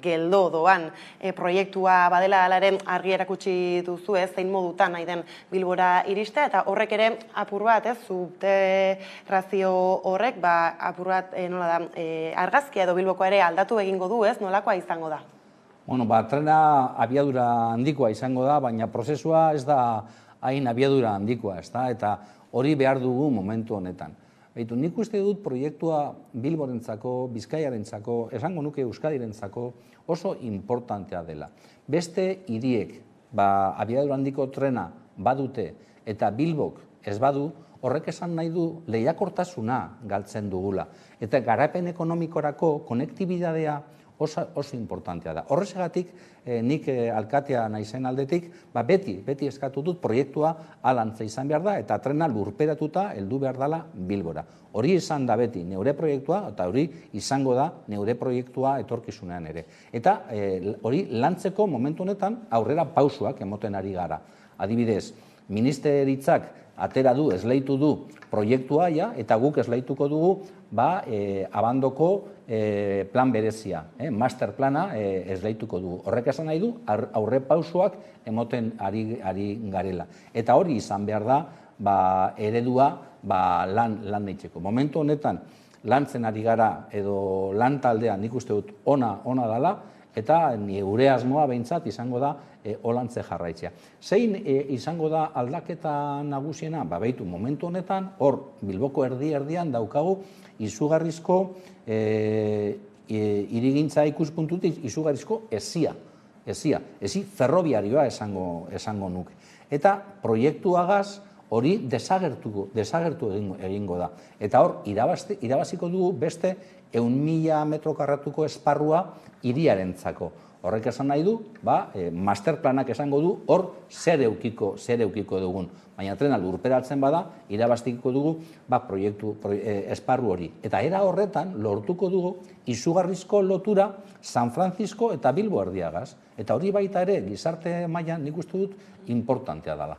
geldo doan proiektua badela alaren argi erakutsi duzu ez, zein modutan nahi den Bilbora iristea, eta horrek ere apur bat, subterrazio horrek, apur bat, nola da, argazkia edo Bilboko ere aldatu egingo du ez, nolakoa izango da? Trena abiadura handikoa izango da, baina prozesua ez da hain abiadura handikoa, eta hori behar dugu momentu honetan. Nik uste dut proiektua Bilborentzako, Bizkaiarentzako, esango nuke Euskadirentzako oso importantea dela. Beste hiriek abiadura handiko trena badute eta Bilbok ez badu, horrek esan nahi du lehiakortasuna galtzen dugula. Eta garapen ekonomikorako konektibidadea oso importantea da. Horrexegatik, nik alkatea naizen aldetik, beti eskatu dut proiektua alantza izan behar da, eta trena lurperatuta heldu behar dela Bilbora. Hori izan da beti neure proiektua, eta hori izango da neure proiektua etorkizunean ere. Eta hori lantzeko momentu honetan aurrera pausuak emoten ari gara. Adibidez, ministeritzak atera du, esleitu du proiektua eta guk esleituko dugu abandoko plan berezia, master plana esleituko dugu. Horrek esan nahi du, aurre pausuak emoten ari garela. Eta hori izan behar da eredua lan deitzeko. Momentu honetan lantzen ari gara edo lan taldean nik uste dut ona dela, eta gure asmoa behintzat izango da holantze jarraitzea. Zein izango da aldaketa nagusiena? Beitu, momentu honetan, hor Bilboko erdian daukagu izugarrizko hirigintza ikuspuntutik izugarrizko ezi ferrobiarioa esango nuke. Eta proiektuagaz hori desagertu egingo da. Eta hor, irabaziko dugu beste 1.000 metro karratuko esparrua hiriarentzako. Horrek esan nahi du, masterplanak esango du, hor zer eukiko dugun. Baina trena lurperatzen bada, irabaztiko dugu proiektu esparru hori. Eta era horretan lortuko dugu izugarrizko lotura San Francisco eta Bilbo erdiagaz. Eta hori baita ere, gizarte mailan nik uste dut importantea dela.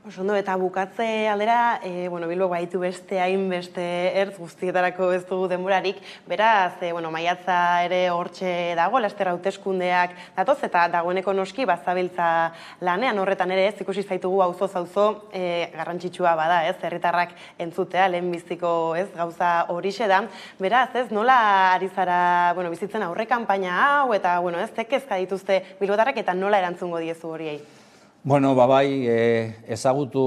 Osondo, eta bukatze aldera, Bilbo baitu beste hainbeste ertz guztietarako ez dugu denborarik, beraz, maiatza ere hortxe dago, laster hauteskundeak datoz, eta dagoeneko noski bazabiltza lanean horretan ere ez ikusi zaitugu auzo garrantzitsua bada, ez, herritarrak entzutea, lehenbiziko ez, gauza horixe da, beraz, ez, nola ari zara, bizitzen aurre kanpaina hau, eta, ez, kezka dituzte bilbotarrek eta nola erantzungo diezu horiei? Ezagutu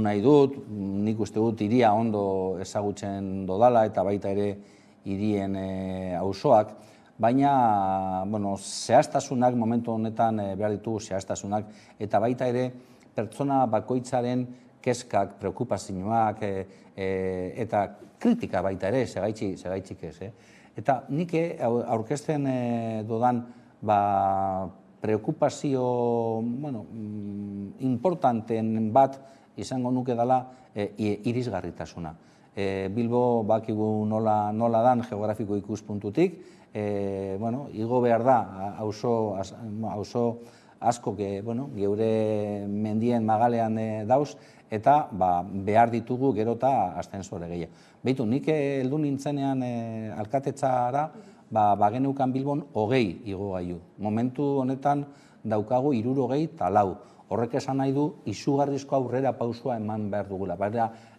nahi dut, nik uste dut hiria ondo ezagutzen dodala eta baita ere hirien auzoak, baina zehaztasunak momentu honetan behar ditugu zehaztasunak eta baita ere pertsona bakoitzaren kezkak, preokupazioak eta kritika baita ere, segaitzik ez. Eta nik aurkezten dodan preokupazio importanten bat izango nuke dela irisgarritasuna. Bilbo bakigu nola dan geografiko ikuspuntutik, igo behar da auzo asko geure mendien magalean dauz, eta behar ditugu gero eta ascensore gehiago. Beitu, nik heldu nintzenean alkatetzara, bageneukan Bilbon 20 igogailu. Momentu honetan daukagu 64. Horrek esan nahi du izugarrizko aurrera pausua eman behar dugula.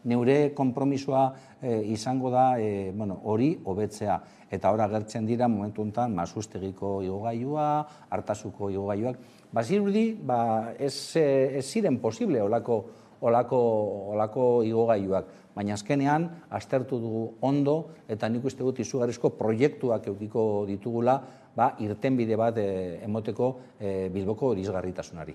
neure konpromisoa izango da hori hobetzea. Eta hor agertzen dira momentu honetan Mazustegiko igogailua, Artasuko igogailuak. Bazirudi, ez ziren posible olako igogailuak. Baina azkenean, aztertu dugu ondo, eta nik uste dut izugarrizko proiektuak eukiko ditugula, irtenbide bat emoteko Bilboko irisgarritasunari.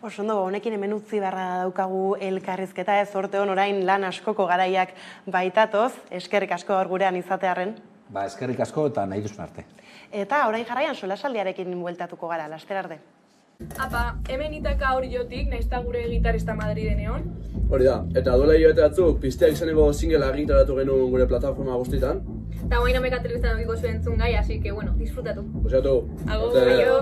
Ondo, honekin hemen utzi beharra daukagu elkarrizketa, ez orte hon orain lan askoko garaiak baitatoz, eskerrik asko hor gurean izatearren. Eskerrik asko eta nahi duzun arte. Eta orain jarraian solasaldiarekin bueltatuko gara, laster arte. Apa, hemen Itaka hori jotik, naizta gure gitarista Madriden egon. Hori da, eta duela hilabete batzuk pizteak izaneko singela egitaratu genuen gure plataforma guztietan. Eta guain ameka telebiztan dukiko zuen entzun gai, así que, bueno, disfrutatu. Gozatu. Aio.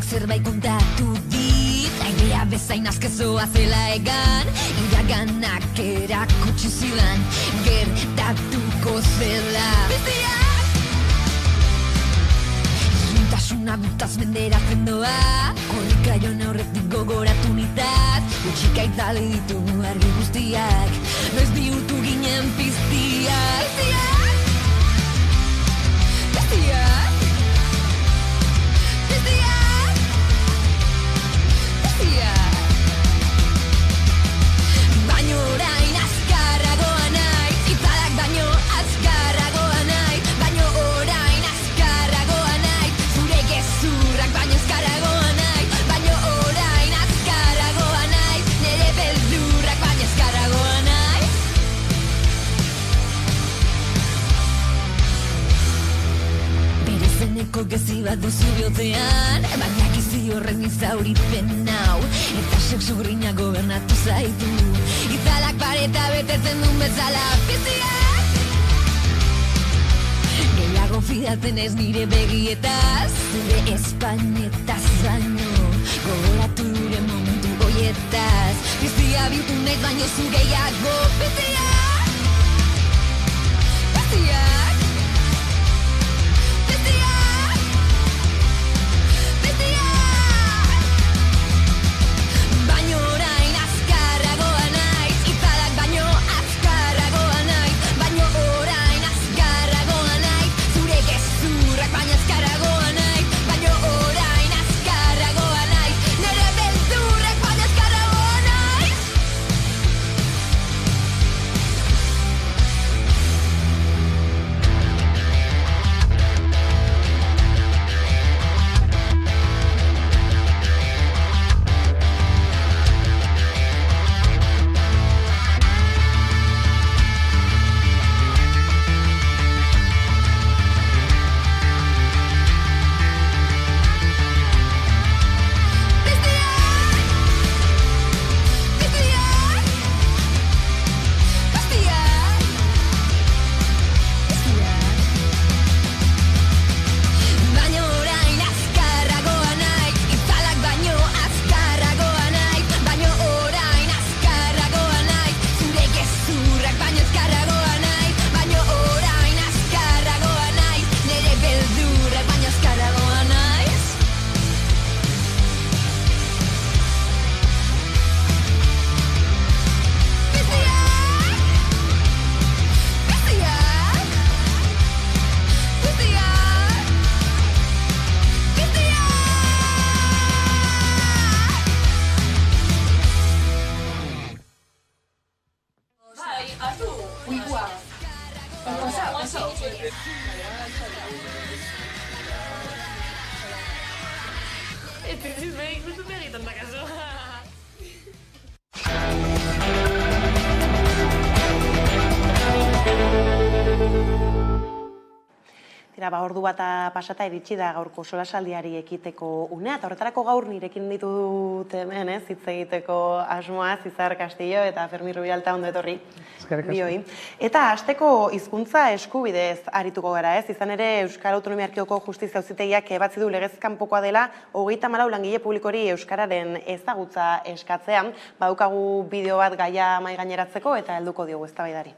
Zerbait kontatu dit, aigea bezain azkezoa zela egan, iraganak erakutsi zidan, gertatuko zela. Biziak! Juntasuna gutaz menderatzen doa, korrika joan aurretik gogoratu nitaz, gutxika itzale ditugu argi guztiak, noiz bihurtu ginen piztiak. Biziak! Biziak! Baino orain azkarragoa nahi, itzalak baino azkarragoa nahi, baino orain azkarragoa nahi, zure gezurrak baino azkarragoa nahi, baino orain azkarragoa nahi, nire beldurrak baino azkarragoa nahi. Berezeneko gezi bat duzu bihotzean, baina gizi horren izauripen hau, eta sexu grina gobernatu zaitu, itzalak pareta betetzen duen bezala. Biziak! Gehiago fidatzen ez nire begietaz, zure espainetaz baino, gogoratu dure momentu goietaz, bizia bihurtu nahiz baino zu gehiago. Biziak! Biziak! ordu bata pasata iritsi da gaurko solasaldiari ekiteko unea, eta horretarako gaur nirekin ditut hemen, hitz egiteko asmoaz, Izar Castillo eta Fermi Rubialta, ondo etorri. Bioi. Eta hasteko hizkuntza eskubideez arituko gara, izan ere Euskal Autonomia Erkidegoko Justizia Auzitegiak ebatzi du legez kanpokoa dela 34 langile publikori euskararen ezagutza eskatzean, badaukagu bideo bat gaia mahai gaineratzeko eta helduko diogu eztabaidari.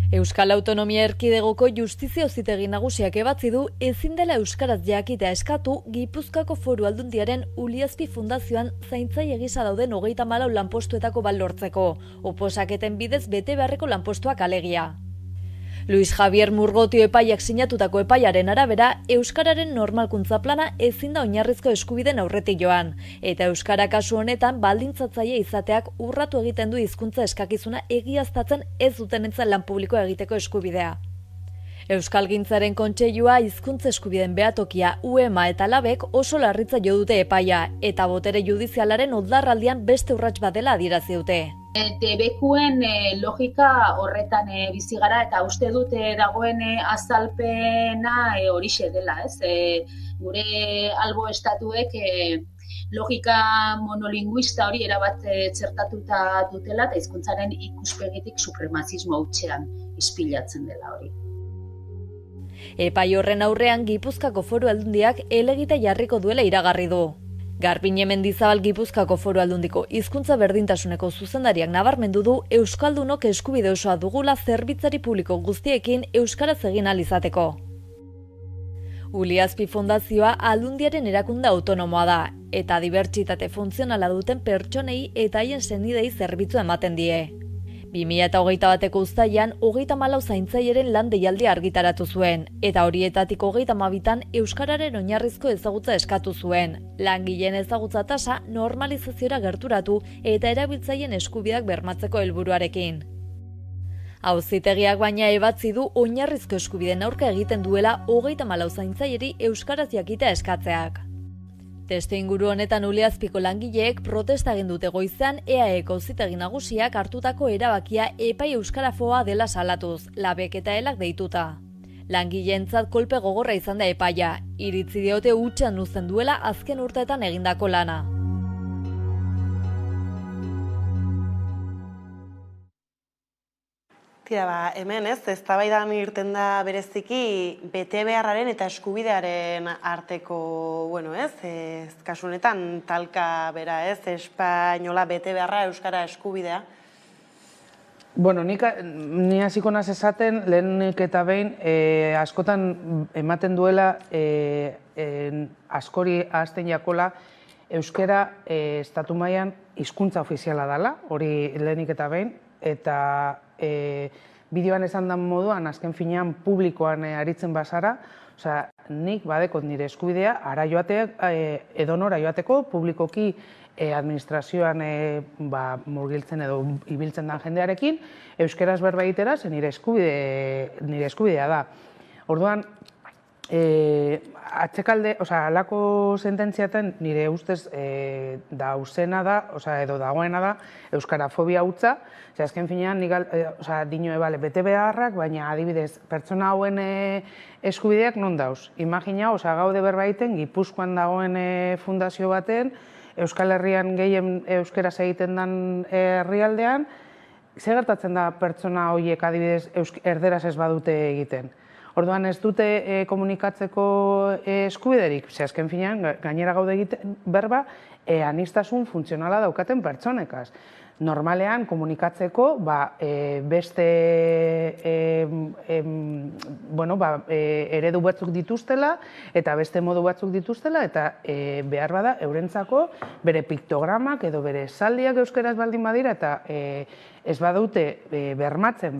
Euskal Autonomia Erkidegoko Justizia Auzitegi Nagusiak ebatzi du ezin dela euskaraz jakitea eskatu Gipuzkoako Foru Aldundiaren Uliazpi Fundazioan zaintzaile gisa dauden 34 lanpostuetako bat lortzeko, oposaketen bidez bete beharreko lanpostuak alegia. Luis Javier Murgotio epaiak sinatutako epaiaren arabera, euskararen normalkuntza plana ezin da oinarrizko eskubideen aurretik joan, eta euskara kasu honetan baldintzatzaile izateak urratu egiten du hizkuntza eskakizuna egiaztatzen ez dutenentzat lan publikoa egiteko eskubidea. Euskalgintzaren Kontseilua, hizkuntza eskubideen behatokia, UEMA eta Labek oso larritza jo dute epaia, eta botere judizialaren odlarraldian beste urrats bat dela adierazi dute. Debekuen logika horretan bizi gara eta uste dute dagoen azalpena horixe dela, ez? Gure albo estatuek logika monolinguista hori erabat txertatuta dutela eta hizkuntzaren ikuspegitik supremazismo hutsean ispilatzen dela hori. Epai horren aurrean Gipuzkoako Foru Aldundiak helegite jarriko duela iragarri du. Garbine Mendizabal Gipuzkoako Foru Aldundiko hizkuntza berdintasuneko zuzendariak nabarmendu du euskaldunok eskubide osoa dugula zerbitzari publiko guztiekin euskaraz egin ahal izateko. Uliazpi Fundazioa Aldundiaren erakunde autonomoa da, eta dibertsitate funtzionala duten pertsonei eta haien senidei zerbitzu ematen die. 2021ko uztailean 34 zaintzaileren lan deialdia argitaratu zuen, eta horietatik 32an euskararen oinarrizko ezagutza eskatu zuen. Langileen ezagutza tasa normalizaziora gerturatu eta erabiltzaileen eskubideak bermatzeko helburuarekin. Auzitegiak baina ebatzi du oinarrizko eskubideen aurka egiten duela 34 zaintzaileri euskaraz jakitea eskatzeak. Testuinguru honetan Uliazpiko langileek protesta egin dute goizean EAEko Auzitegi Nagusiak hartutako erabakia epai euskarafoa dela salatuz, Labek eta Elak deituta. Langileentzat kolpe gogorra izan da epaia, iritzi diote hutsean uzten duela azken urteetan egindako lana. Tira, hemen eztabaidan irten da bereziki bete beharraren eta eskubidearen arteko, kasu honetan talka bera, espainola bete beharra, euskara eskubidea. Ni hasiko naz esaten, lehenik eta behin, askotan ematen duela askori ahazten jakola euskara estatu mailan hizkuntza ofiziala dela, hori lehenik eta behin, eta bideoan esan den moduan, azken finean publikoan aritzen bazara, nik badekot nire eskubidea edonora joateko, publikoki administrazioan murgiltzen edo ibiltzen den jendearekin, euskeraz berba egitera, ze nire eskubidea da. Orduan, atxekalde, alako sententziaten nire ustez dauzena da, edo dagoena da, euskarafobia hutsa, azken finean, dinoe bete beharrak, baina adibidez, pertsona hauen eskubideak non dauz. Imagina, gaude berba egiten, Gipuzkoan dagoen fundazio baten, Euskal Herrian gehien euskeraz egiten den herrialdean, zer gertatzen da pertsona horiek adibidez erderaz ez badute egiten? Orduan ez dute komunikatzeko eskubiderik, azken finean, gainera gaude egiten berba, aniztasun funtzionala daukaten pertsonekaz. Normalean, komunikatzeko beste eredu batzuk dituztela eta beste modu batzuk dituztela eta behar bada eurentzako bere piktogramak edo bere esaldiak euskeraz baldin badira eta ez badute bermatzen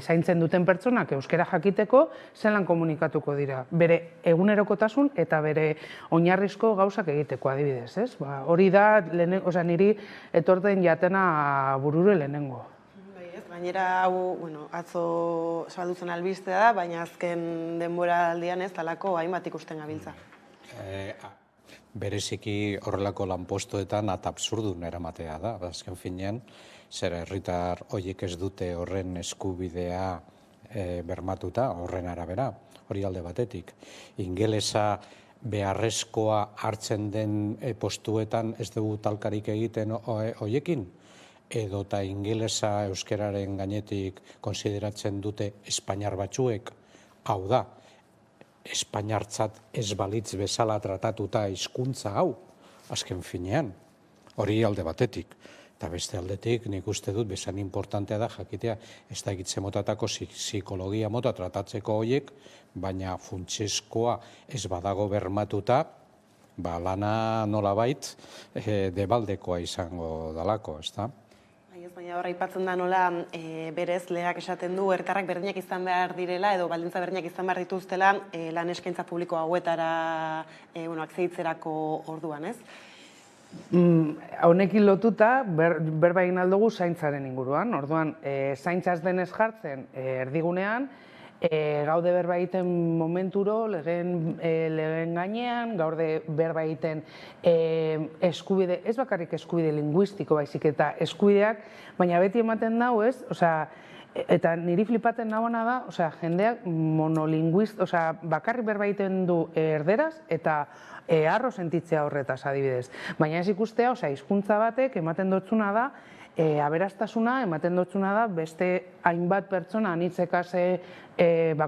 zaintzen duten pertsonak euskera jakiteko zelan komunikatuko dira. Bere egunerokotasun eta bere oinarrizko gauzak egiteko adibidez. Hori da niri etorten jatena burure lehenengo. Gainera, hau, atzo zabalduzen albistea da, baina azken denbora aldian ez talako hainbat ikusten gabiltza. Bereziki horrelako lanpostuetan eta absurdun eramatea da. Azken finean, zer herritar horiek ez dute horren eskubidea bermatuta horren arabera, hori alde batetik. Ingelesa beharrezkoa hartzen den postuetan ez dugu talkarik egiten hoiekin, edota ingelesa euskararen gainetik konsideratzen dute Espainiar batzuek, hau da, Espainiartzat ez balitz bezala tratatuta hizkuntza hau, azken finean, hori alde batetik. Eta beste aldetik, nik uste dut, bezain importantea da jakitea, ez da egitze motatako psikologia mota tratatzeko horiek, baina funtsezkoa ez badago bermatuta, lana nolabait debaldekoa izango dalako, ez da? Baina horra aipatzen da nola berez legeak esaten du herritarrak berdinak izan behar direla edo baldintza berdinak izan behar dituztela lan eskaintza publiko hauetara akzeitzerako orduan, ez? Honekin lotuta, berba egin aldugu zaintzaren inguruan. Orduan, zaintzaz denez jartzen erdigunean, gaude berba egiten momenturo, legen gainean, gaude berba egiten eskubide, ez bakarrik eskubide linguistiko baizik eta eskubideak, baina beti ematen dau, ez? Eta niri flipaten nagoena da, jendeak monolinguist, bakarrik berba egiten du erderaz eta harro sentitzea horretaz adibidez. Baina ez ikustea, hizkuntza batek ematen dotzuna da, aberastasuna ematen dotzuna da beste hainbat pertsona anitzekase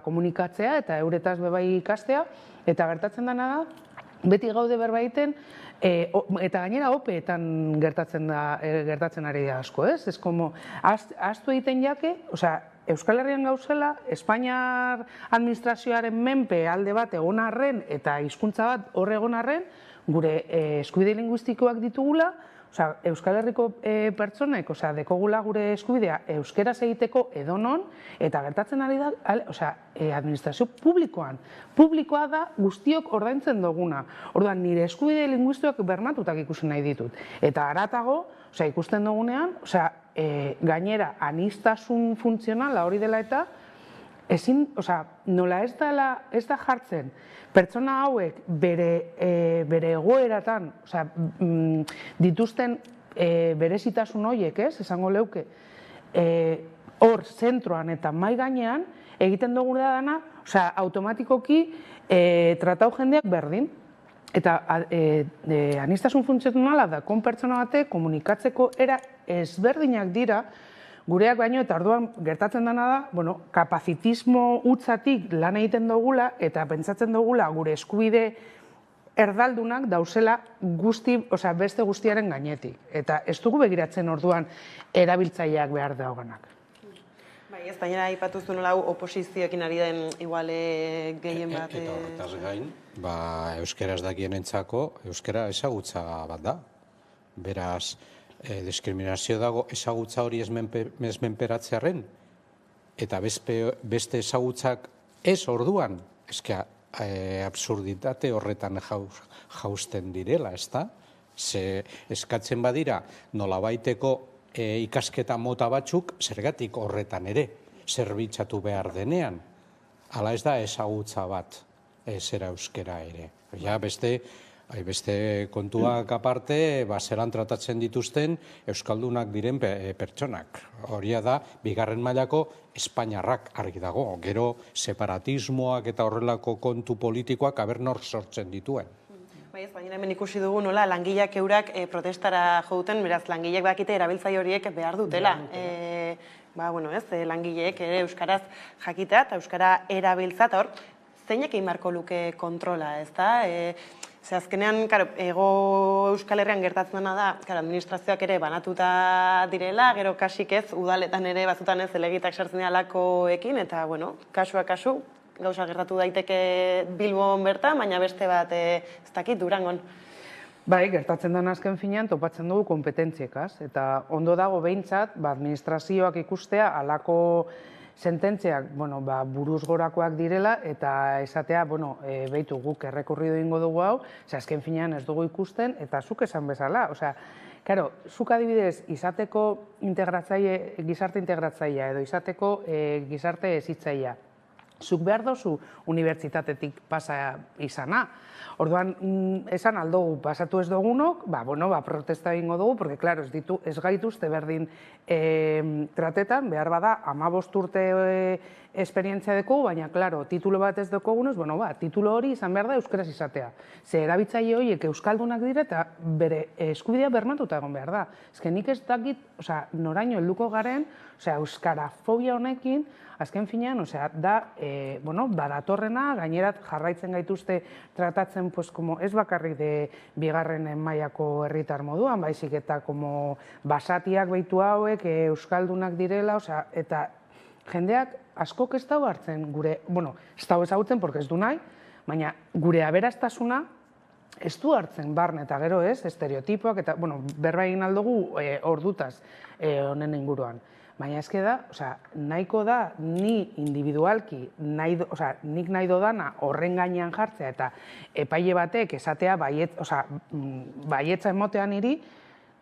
komunikatzea eta euretaz bebai ikastea, eta gertatzen dena da, beti gaude berba egiten, eta gainera opeetan gertatzen ari da asko, ez? Ez como, ahaztu egiten jake, Euskal Herrian gauzela, Espainiar administrazioaren menpe alde bat egon arren eta hizkuntza bat hor egon arren, gure eskubide linguistikoak ditugula, Euskal Herriko pertsonek dekogula gure eskubidea euskeraz egiteko edonon, eta gertatzen ari da, administrazio publikoan. Publikoa da guztiok ordaintzen duguna. Orduan, nire eskubide linguistikoak bermatutak ikusi nahi ditut. Eta haratago, ikusten dugunean, gainera, aniztasun funtzionala hori dela eta, nola ez da jartzen, pertsona hauek bere egoeratan, dituzten berezitasun horiek, esango leuke, hor zentroan eta mai gainean, egiten dugu da dana, automatikoki tratau jendeak berdin. Eta aniztasun funtzionala da, pertsona batek komunikatzeko era ezberdinak dira, gureak baino, eta orduan gertatzen dena da, kapazitismo hutsatik lan egiten dugula, eta pentsatzen dugula gure eskubide erdaldunak dauzela beste guztiaren gainetik. Eta ez dugu begiratzen orduan erabiltzaileak behar dauganak. Ez baina aipatuzu nola oposizioekin ari den igual gehien bat... Eta horretaz gain, euskeraz dakienentzako, euskera ezagutza bat da. Beraz, diskriminazio dago ezagutza hori ez menperatzearen, eta beste ezagutzak ez orduan, absurditate horretan jausten direla, ez da? Ze eskatzen badira nolabaiteko ikasketa mota batzuk zergatik horretan ere, zerbitzatu behar denean. Hala ez da ezagutza bat zera euskera ere. Beste kontuak aparte, zelan tratatzen dituzten euskaldunak diren pertsonak. Horia da, bigarren mailako espainiarrak argi dago. Gero separatismoak eta horrelako kontu politikoak aber-nor sortzen dituen. Baina hemen ikusi dugu nola langileak eurak protestara jouten, beraz langileak bakite erabiltzaile horiek behar dutela. Langileek euskaraz jakitea eta euskara erabiltza, eta hor, zeinek egin beharko luke kontrola, ez da? Azkenean, ego Euskal Herrian gertatzen dena da, administrazioak ere banatuta direla, gero kasik ez, udaletan ere, batzutan ez, elegitak sartzen dialakoekin, eta, kasua kasu, gauza gertatu daiteke Bilbon bertan, baina beste bat ez dakit Durangon. Bai, gertatzen den azken finean topatzen dugu kompetentziekaz, eta ondo dago behintzat, administrazioak ikustea halako sententziak buruz gorakoak direla, eta esatea, behitu guk errekorrido ingo dugu hau, azken finean ez dugu ikusten, eta zuk esan bezala. Zuk adibidez, izateko gizarte integratzailea edo izateko gizarte hezitzailea, zuk behar dozu unibertsitatetik pasa izana. Orduan, esan aldugu, pasatu ez dugunok, protesta egingo dugu, porque, claro, ez gaituzte berdin tratetan, behar bada, 15 urte esperientzia deko, baina, klaro, titulo bat ez dekogunez, bueno, titulo hori izan behar da euskaraz izatea. Ze erabiltzaile horiek euskaldunak dira eta bere eskubidea bermatuta egon behar da. Ezken nik ez dakit, noraino helduko garen, euskarafobia honekin, azken finean, da, datorrena, gainerat jarraitzen gaituzte tratatzen, ez bakarrik de bigarren mailako herritar moduan, baizik eta basatiak behitu hauek, euskaldunak direla, eta jendeak askok ez dago hartzen gure, ez dago ezagutzen, porque ez du nahi, baina gure aberastasuna ez du hartzen barne eta gero ez, estereotipoak, eta, berba egin aldugu ordutaz honen inguruan. Baina ezke da, nahiko da ni individualki, nik nahi dodana horren gainean jartzea eta epaile batek esatea baietza emotean niri,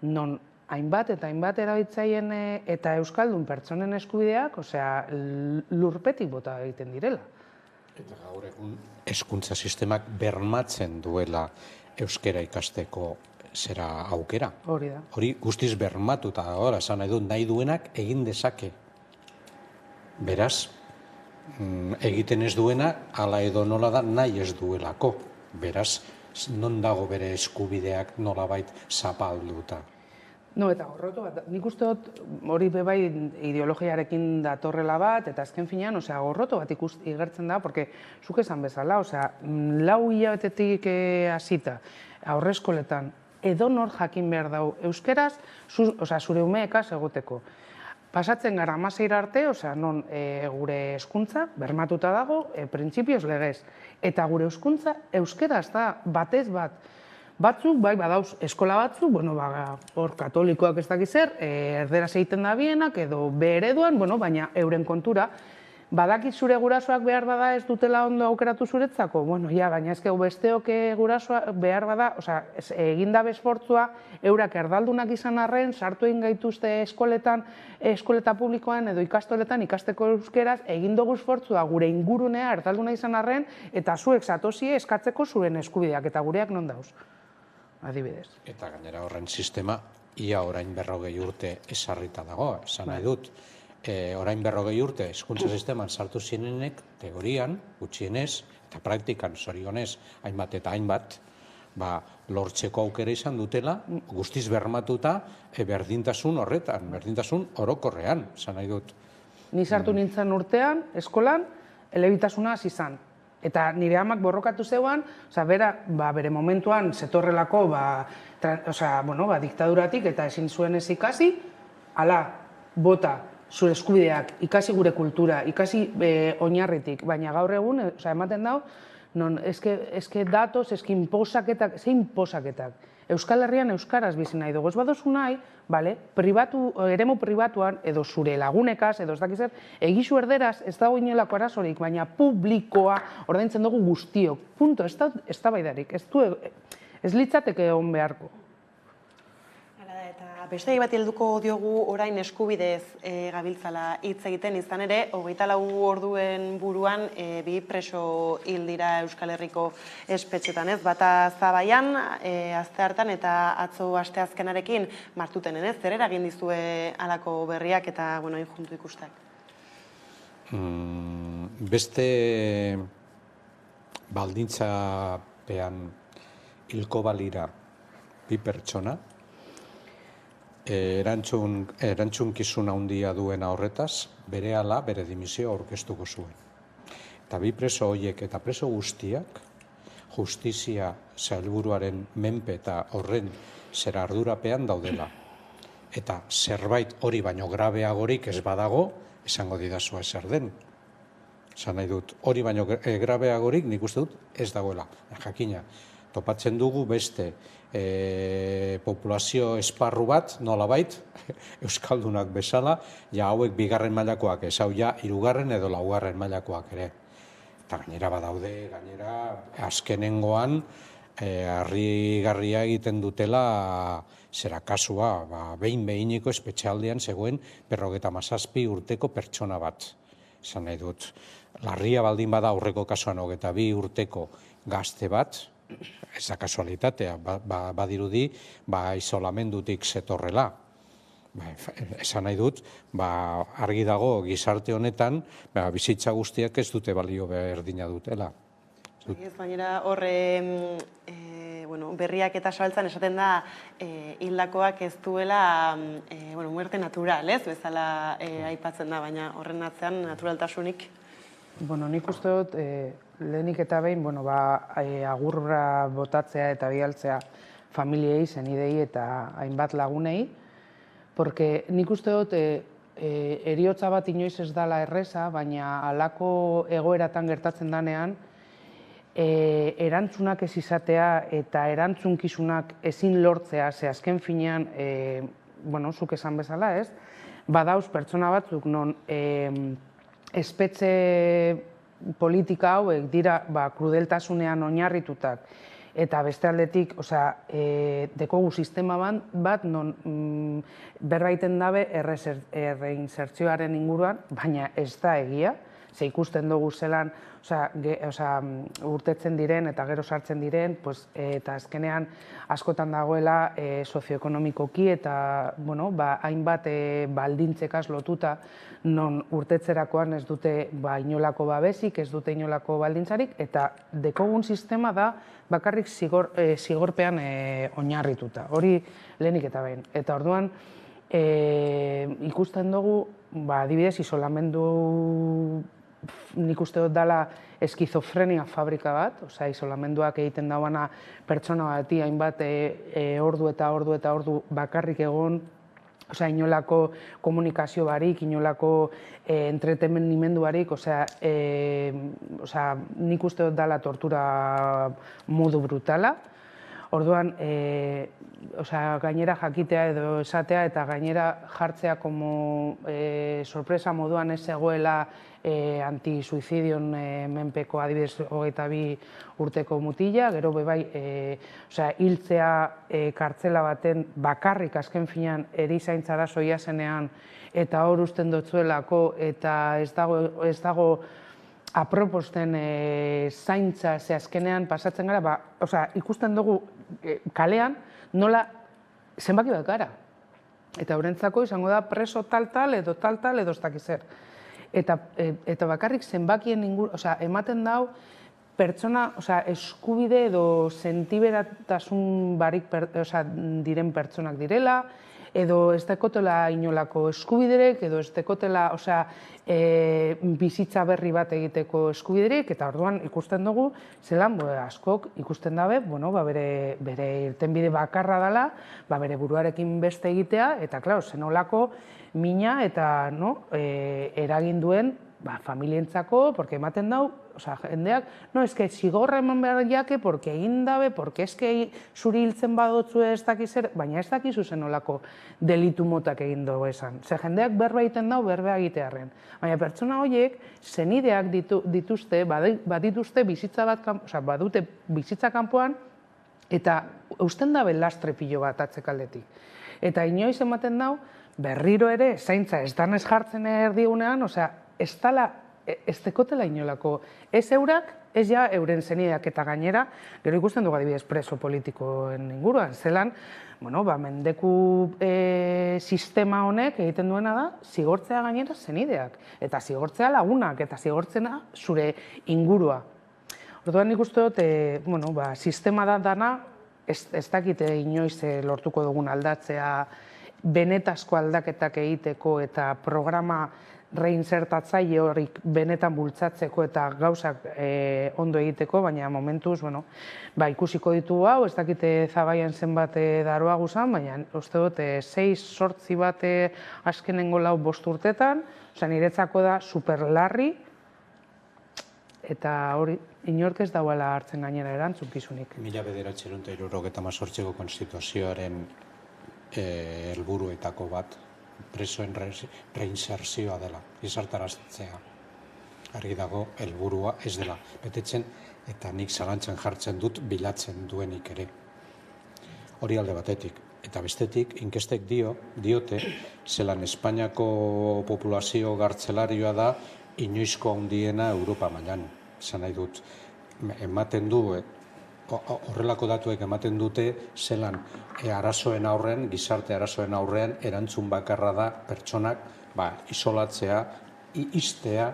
non hainbat eta hainbat erabiltzaileen eta euskaldun pertsonen eskubideak, lurpetik bota egiten direla. Eta gaur egun hezkuntza sistemak bermatzen duela euskara ikasteko zera aukera. Hori da. Hori guztiz bermatuta dagoela, esan nahi du, nahi duenak egin dezake. Beraz, egiten ez duena, ala edo nola da, nahi ez duelako. Beraz, non dago bere eskubideak nolabait zapalduta. No, eta gorroto bat, nik uste dut hori bebai ideologiarekin datorrela bat, eta azken finean, gorroto bat igertzen da, porque zuk esan bezala, 4 hilabetetik hasita, aurreskoletan, edo nor jakin behar dau euskeraz, zure umeekaz egoteko. Pasatzen gara 16 arte, non gure hezkuntza bermatuta dago, printzipioz legez. Eta gure hezkuntza euskeraz da, batez bat. Batzuk, bai, badauz, eskola batzuk, hor katolikoak ez dakiz zer, erderaz egiten da bienak, edo B ereduan, baina euren kontura, badakit zure gurasoak behar bada ez dutela ondo aukeratu zuretzako? Baina ez besteok gurasoak behar bada, egindabe esfortzua, eurak erdaldunak izan arren, sartu egin gaituzte eskoleta publikoan edo ikastoletan ikasteko euskeraz, egin dugu esfortzua gure ingurunea erdalduna izan arren, eta zuek zatozie eskatzeko zuen eskubideak, eta gureak non dauz, adibidez. Eta gainera horren sistema, ia orain 40 urte esarrita dago, esan nahi dut. Orain 40 urte hezkuntza sisteman sartu zirenek, teorian, gutxienez, eta praktikan zorionez, hainbat eta hainbat, lortzeko aukera izan dutela, guztiz bermatuta, berdintasun horretan, berdintasun orokorrean, esan nahi dut. Ni sartu nintzen urtean, eskolan, elebitasuna hasi izan. Eta nire amak borrokatu zeuan, bere momentuan zetorrelako diktaduratik eta ezin zuen ez ikasi, ala, bota, zure eskubideak, ikasi gure kultura, ikasi oinarritik, baina gaur egun, ematen dau, non, eske datos, eske inposaketak, ze inposaketak. Euskal Herrian euskaraz bizi nahi dugu, ez badozu nahi, eremu pribatuan, edo zure lagunekaz, edo ez dakizer, egizu erderaz, ez dago inolako arazorik, baina publikoa ordaintzen dugu guztiok. Punto, ez da baidarik, ez litzateke egon beharko. Beste bat helduko diogu orain eskubidez gabiltzala hitz egiten izan ere, 24 orduen buruan 2 preso hil dira Euskal Herriko espetxetan, ez? Bata Zabaian, aste hartan eta atzo asteazkenarekin Martutenen, ez? Zer eragin dizue halako berriak eta, injuntu ikustak? Beste baldintzapean hilko balira 2 pertsona, erantzunkizun handia duena horretaz, berehala bere dimisioa aurkeztuko zuen. Eta 2 preso horiek eta preso guztiak, justizia sailburuaren menpe eta horren zer ardurapean daudela. Eta zerbait hori baino grabeagorik ez badago, esango didazua zer den. Esan nahi dut, hori baino grabeagorik nik uste dut ez dagoela. Jakina, topatzen dugu beste populazio esparru bat, nolabait, euskaldunak bezala, hauek 2. mailakoak, ez hau 3. edo 4. mailakoak ere. Eta gainera badaude, azkenengoan, harrigarria egiten dutela zera kasua, behin-behiniko espetxealdean zegoen 57 urteko pertsona bat. Esan nahi dut, larria baldin bada aurreko kasuan 22 urteko gazte bat, ez da kasualitatea, badirudi, isolamendutik zetorrela. esan nahi dut, argi dago gizarte honetan, bizitza guztiak ez dute balio berdina dutela. Ez gainera horre berriak eta saltzan esaten da hildakoak ez duela muerte natural, ez? Bezala aipatzen da, baina horren atzean naturaltasunik. Nik uste dut, lehenik eta behin, agurra botatzea eta bialtzea familiei, zenidei eta hainbat lagunei, porque nik uste dut eriotza bat inoiz ez dala erreza, baina halako egoeratan gertatzen danean, erantzunak ez izatea eta erantzunkizunak ezin lortzea, ze azken finean, zuk esan bezala, ez? Badauz pertsona batzuk non espetxe politika hauek dira krudeltasunean oinarritutak eta beste aldetik, dekogu sistema bat non berbaiten dabe erreinsertzioaren inguruan, baina ez da egia, ze ikusten dugu zelan urtetzen diren eta gero sartzen diren, eta azkenean askotan dagoela sozioekonomikoki eta hainbat baldintzekaz lotuta non urtetzerakoan ez dute inolako babesik, ez dute inolako baldintzarik, eta dekogun sistema da bakarrik zigorpean oinarrituta. Hori lehenik eta behin. Eta orduan ikusten dugu, adibidez, isolamendu nik uste dut dela eskizofrenia fabrika bat, isolamenduak egiten dauana pertsona bati hainbat ordu eta ordu bakarrik egon, inolako komunikazio barik, inolako entretenimendu barik, nik uste dut dela tortura modu brutala. Orduan, gainera jakitea edo esatea eta gainera jartzea como sorpresa moduan ez egoela antisuizidion menpeko adibidez 22 urteko mutila, gero bebai hiltzea kartzela baten bakarrik azken finean erizaintza arazoia zenean eta hor usten dotzuelako eta ez dago aproposten zaintza ze azkenean pasatzen gara, ikusten dugu kalean nola zenbaki bat gara. Eta horrentzako izango da preso tal edo ez dakiz zer. Eta bakarrik zenbakien ematen dau pertsona, eskubide edo sentiberatasun barik diren pertsonak direla, edo ez dekotela inolako eskubiderek, edo ez dekotela bizitza berri bat egiteko eskubiderek, eta orduan ikusten dugu, zelan askok ikusten dabe, bere irtenbide bakarra dela, bere buruarekin beste egitea, eta zenolako mina eta eragin duen familientzako, porque ematen dau, jendeak, eske zigorra eman behar jake, porque egin dabe, porque eske zuri hiltzen badotzu ez dakiz zer, baina ez dakizu zenolako delitu motak egin dugu esan. Ze jendeak berba egiten dau, berba egitearren. Baina pertsona horiek, zenideak dituzte, badituzte bizitza bat, badute bizitza kanpoan, eta eusten dabe lastre pilo bat atzekaldetik. Eta inoiz ematen dau, berriro ere, zaintza ez danez jartzen erdigunean, ez dekotela inolako, ez eurak, ez ja euren zenideak eta gainera, gero ikusten dugu adibidez preso politikoen inguruan, zelan, mendeku sistema honek egiten duena da, zigortzea gainera zenideak, eta zigortzea lagunak, eta zigortzena zure ingurua. Orduan nik uste dut, sistema da dana, ez dakite inoiz lortuko dugun aldatzea, benetazko aldaketak egiteko eta programa reinsertatzaile horik benetan bultzatzeko eta gauzak ondo egiteko, baina momentuz, ikusiko ditugu hau, ez dakite Zabaian zenbat daroa guzan, baina uste dut 6-8 bat azkenengo 5 urtetan, niretzako da superlarri, eta hori, inork ez dauela hartzen gainera erantzunkizunik. 1978ko konstituzioaren helburuetako bat, presoen reinserzioa dela, gizartaraztea. Argi dago, helburua ez dela betetzen, eta nik zalantzan jartzen dut bilatzen duenik ere. Hori alde batetik. Eta bestetik, inkestek diote, zelan Espainiako populazio gartzelarioa da, inoizko handiena Europa mailan. Esan nahi dut, ematen du, horrelako datuek ematen dute zelan arazoen aurrean, gizarte arazoen aurrean, erantzun bakarra da pertsonak isolatzea, ixtea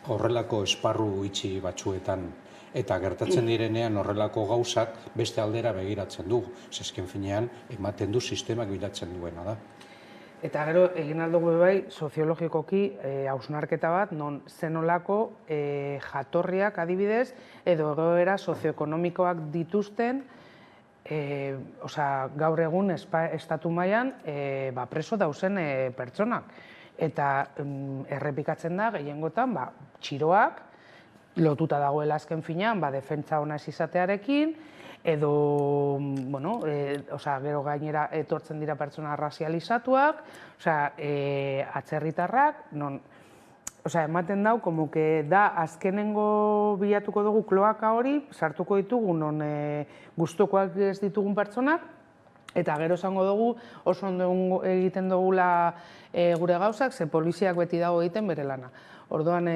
horrelako esparru itxi batzuetan. Eta gertatzen direnean horrelako gauzak beste aldera begiratzen dugu. Zezken finean, ematen du sistemak bilatzen duena da. Eta gero, egin aldugu bai, soziologikoki hausnarketa bat, non zenolako jatorriak adibidez, edo egoera sozioekonomikoak dituzten, gaur egun estatu mailan preso dauzen pertsonak. Eta errepikatzen da, gehiengotan, txiroak, lotuta dagoela azken finean, defentsa ona ez izatearekin, edo, gero gainera etortzen dira pertsona razializatuak, atzerritarrak, ematen dau, como que da azkenengo bilatuko dugu kloaka hori, sartuko ditugu non gustukoak ez ditugun pertsonak, eta gero esango dugu oso ondo egiten dugula gure gauzak, ze poliziak beti dago egiten bere lana. Orduan,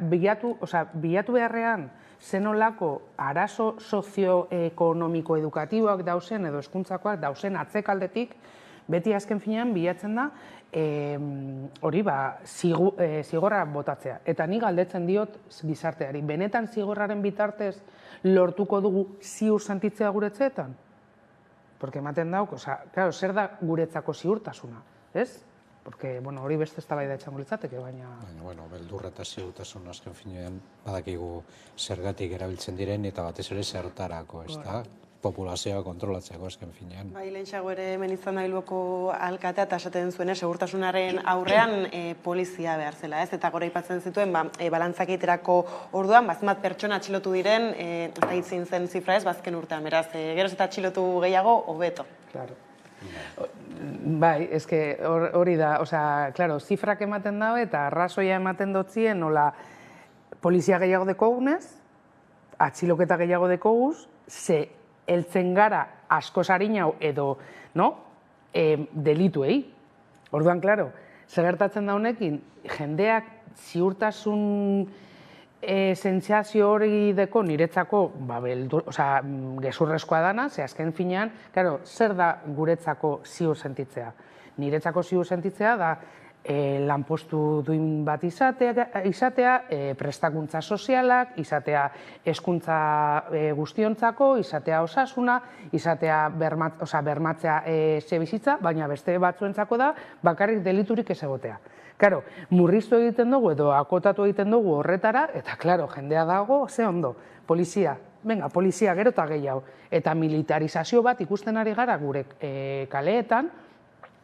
bilatu beharrean zenolako arazo sozioekonomiko-edukatiboak dauzen edo hezkuntzakoak dauzen atzekaldetik, beti azken finean bilatzen da hori zigorra botatzea. Eta ni galdetzen diot gizarteari, benetan zigorraren bitartez lortuko dugu ziur sentitzea gure etxeetan? Porque ematen dauk, zer da guretzako ziurtasuna, ez? Porque, hori beste eztabaida izango litzateke, baina... Beldurra eta ziurtasun azken finean badakigu zergatik erabiltzen diren eta batez ere zertarako, ez da? Populazioa kontrolatzeko azken finean. Lehentxeago ere hemen izan da Bilboko alkatea eta esaten zuen segurtasunaren aurrean polizia behar zela, ez? Eta gora aipatzen zituen, balantzak egiterako orduan, zenbat pertsona atxilotu diren, eta hitzin zen zifra ez, bazken urtean, beraz, geroz eta atxilotu gehiago, hobeto. Claro. Bai, eske hori da, claro, zifrak ematen dago eta arrazoia ematen dotzien, nola polizia gehiago dekogunez, atxiloketa gehiago dekoguz, ze heltzen gara asko sarinau edo, delituei. Orduan, claro, zer gertatzen da honekin, jendeak ziurtasun sentsazio hori deko niretzako gezurrezkoa dana, ze azken finean, zer da guretzako ziur sentitzea? Niretzako ziur sentitzea da lanpostu duin bat izatea, prestakuntza sozialak, izatea hezkuntza guztiontzako, izatea osasuna, izatea bermatzea etxebizitza, baina beste batzuentzako da bakarrik deliturik ez egotea. Claro, murriztu egiten dugu edo akotatu egiten dugu horretara, eta claro, jendea dago, ze ondo, polizia, polizia gero eta gehiago. Eta militarizazio bat ikusten ari gara gure kaleetan,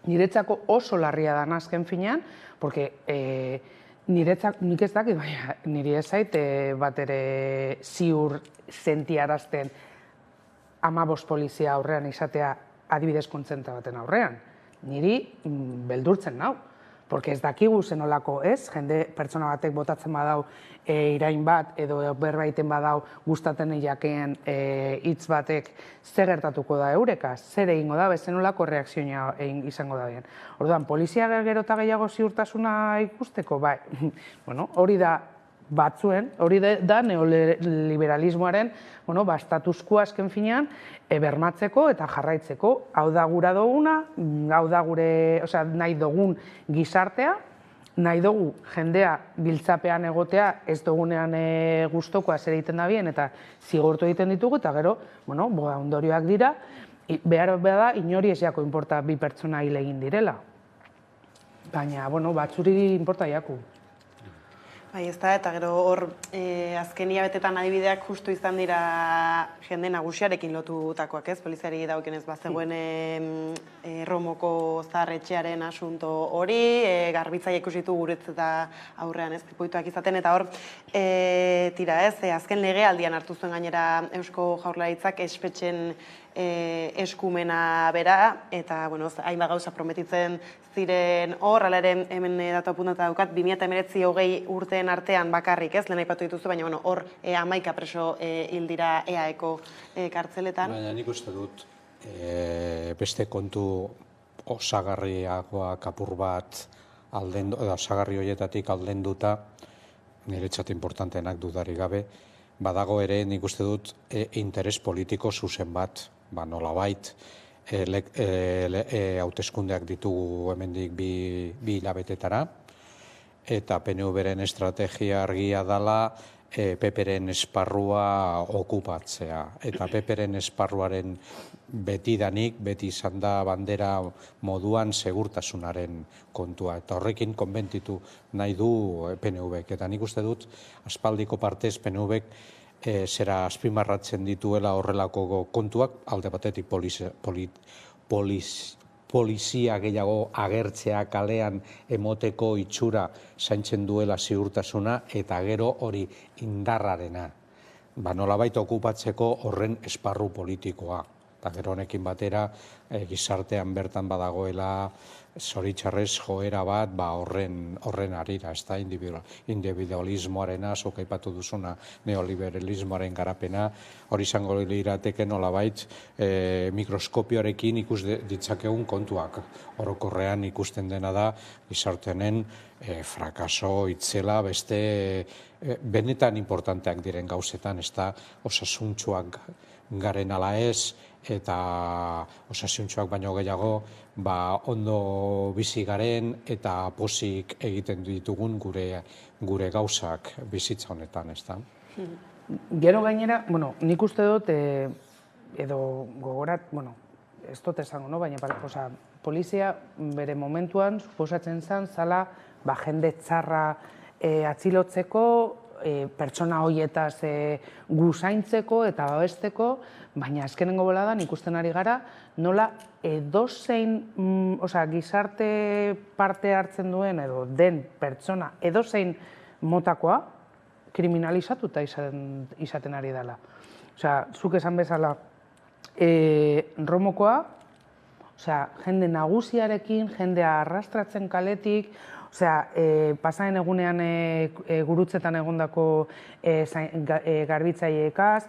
niretzako oso larria da azken finean, porque nik ez dakit, baina niri ez zait bat ere ziur sentiarazten 15 polizia aurrean izatea adibidez kontzenta baten aurrean. Niri beldurtzen nau. Porque ez dakigu zenolako, ez? Jende pertsona batek botatzen badau irain bat edo berbaiten badau gustaten jakeen hitz batek zer gertatuko da eurekaz, zer egingo da, zenolako reakzioa izango da bien. Orduan, polizia gero eta gehiago ziurtasuna ikusteko, bai, hori da batzuen, hori da neoliberalismoaren statusquoa azken finean bermatzeko eta jarraitzeko. Hau da gura duguna, hau da gure nahi dugun gizartea, nahi dugu jendea biltzapean egotea ez dugunean gustokoa zer egiten da bien eta zigortu egiten ditugu eta gero, ondorioak dira, behar da inori ez jako inporta bi pertsona hil egin direla. Baina, batzuri inporta jaku. Bai, ez da, eta gero hor azken hilabetetan adibideak justu izan dira jende nagusiarekin lotutakoak, ez? Poliziari daukenez bazegoen Romoko zaharretxearen asunto hori, garbitzaia ikusitu guretzeta aurrean, ez? Tipoituak izaten, eta hor, tira, ez? Azken legealdian hartu zuen gainera Eusko Jaurlaritzak espetxen eskumena bera, eta, hainbat gauza prometitzen ziren hor, hala ere hemen datu apuntata daukat, 2019-20 urteen artean bakarrik, ez, lehen aipatu dituzu, baina hor 11 preso hil dira EAeko kartzeletan. Baina nik uste dut, beste kontu osagarriagoak apur bat, osagarri horietatik aldenduta, niretzat importanteenak dudarik gabe, badago ere nik uste dut interes politiko zuzen bat, nolabait, hauteskundeak ditugu hemendik bi hilabetetara, eta PNV-ren estrategia argia dela PP-ren esparrua okupatzea. Eta PP-ren esparruaren beti izan da bandera moduan segurtasunaren kontua. Eta horrekin konbentitu nahi du PNV-ek. Eta nik uste dut, aspaldiko partez PNV-ek zera azpimarratzen dituela horrelako kontuak, alde batetik polizia gehiago agertzea kalean emoteko itxura zaintzen duela ziurtasuna eta gero hori indarrarena. Nolabait okupatzeko horren esparru politikoa. Eta gero honekin batera gizartean bertan badagoela zoritxarrez joera bat horren arira, ez da individualismoarena, zuk aipatu duzuna neoliberalismoaren garapena, hori izango lirateke nolabait mikroskopioarekin ikus ditzakegun kontuak. Orokorrean ikusten dena da gizartenen frakaso, itzela, beste benetan importanteak diren gauzetan, ez da osasuntsuak garen ala ez, eta osasuntsuak baino gehiago ondo bizi garen eta pozik egiten ditugun gure gauzak bizitza honetan, ez da? Gero gainera, nik uste dut, edo gogorat, ez dut esango, baina polizia bere momentuan suposatzen zen zala jende txarra atzilotzeko, pertsona horietaz guzaintzeko eta babesteko, baina azkenengo boladan ikusten ari gara nola edozein gizarte parte hartzen duen edo den pertsona edozein motakoa kriminalizatuta izaten ari dela. Zuk esan bezala Romokoa, jende nagusiarekin, jendea arrastratzen kaletik, pasaren egunean gurutzetan egondako garbitzaileekaz,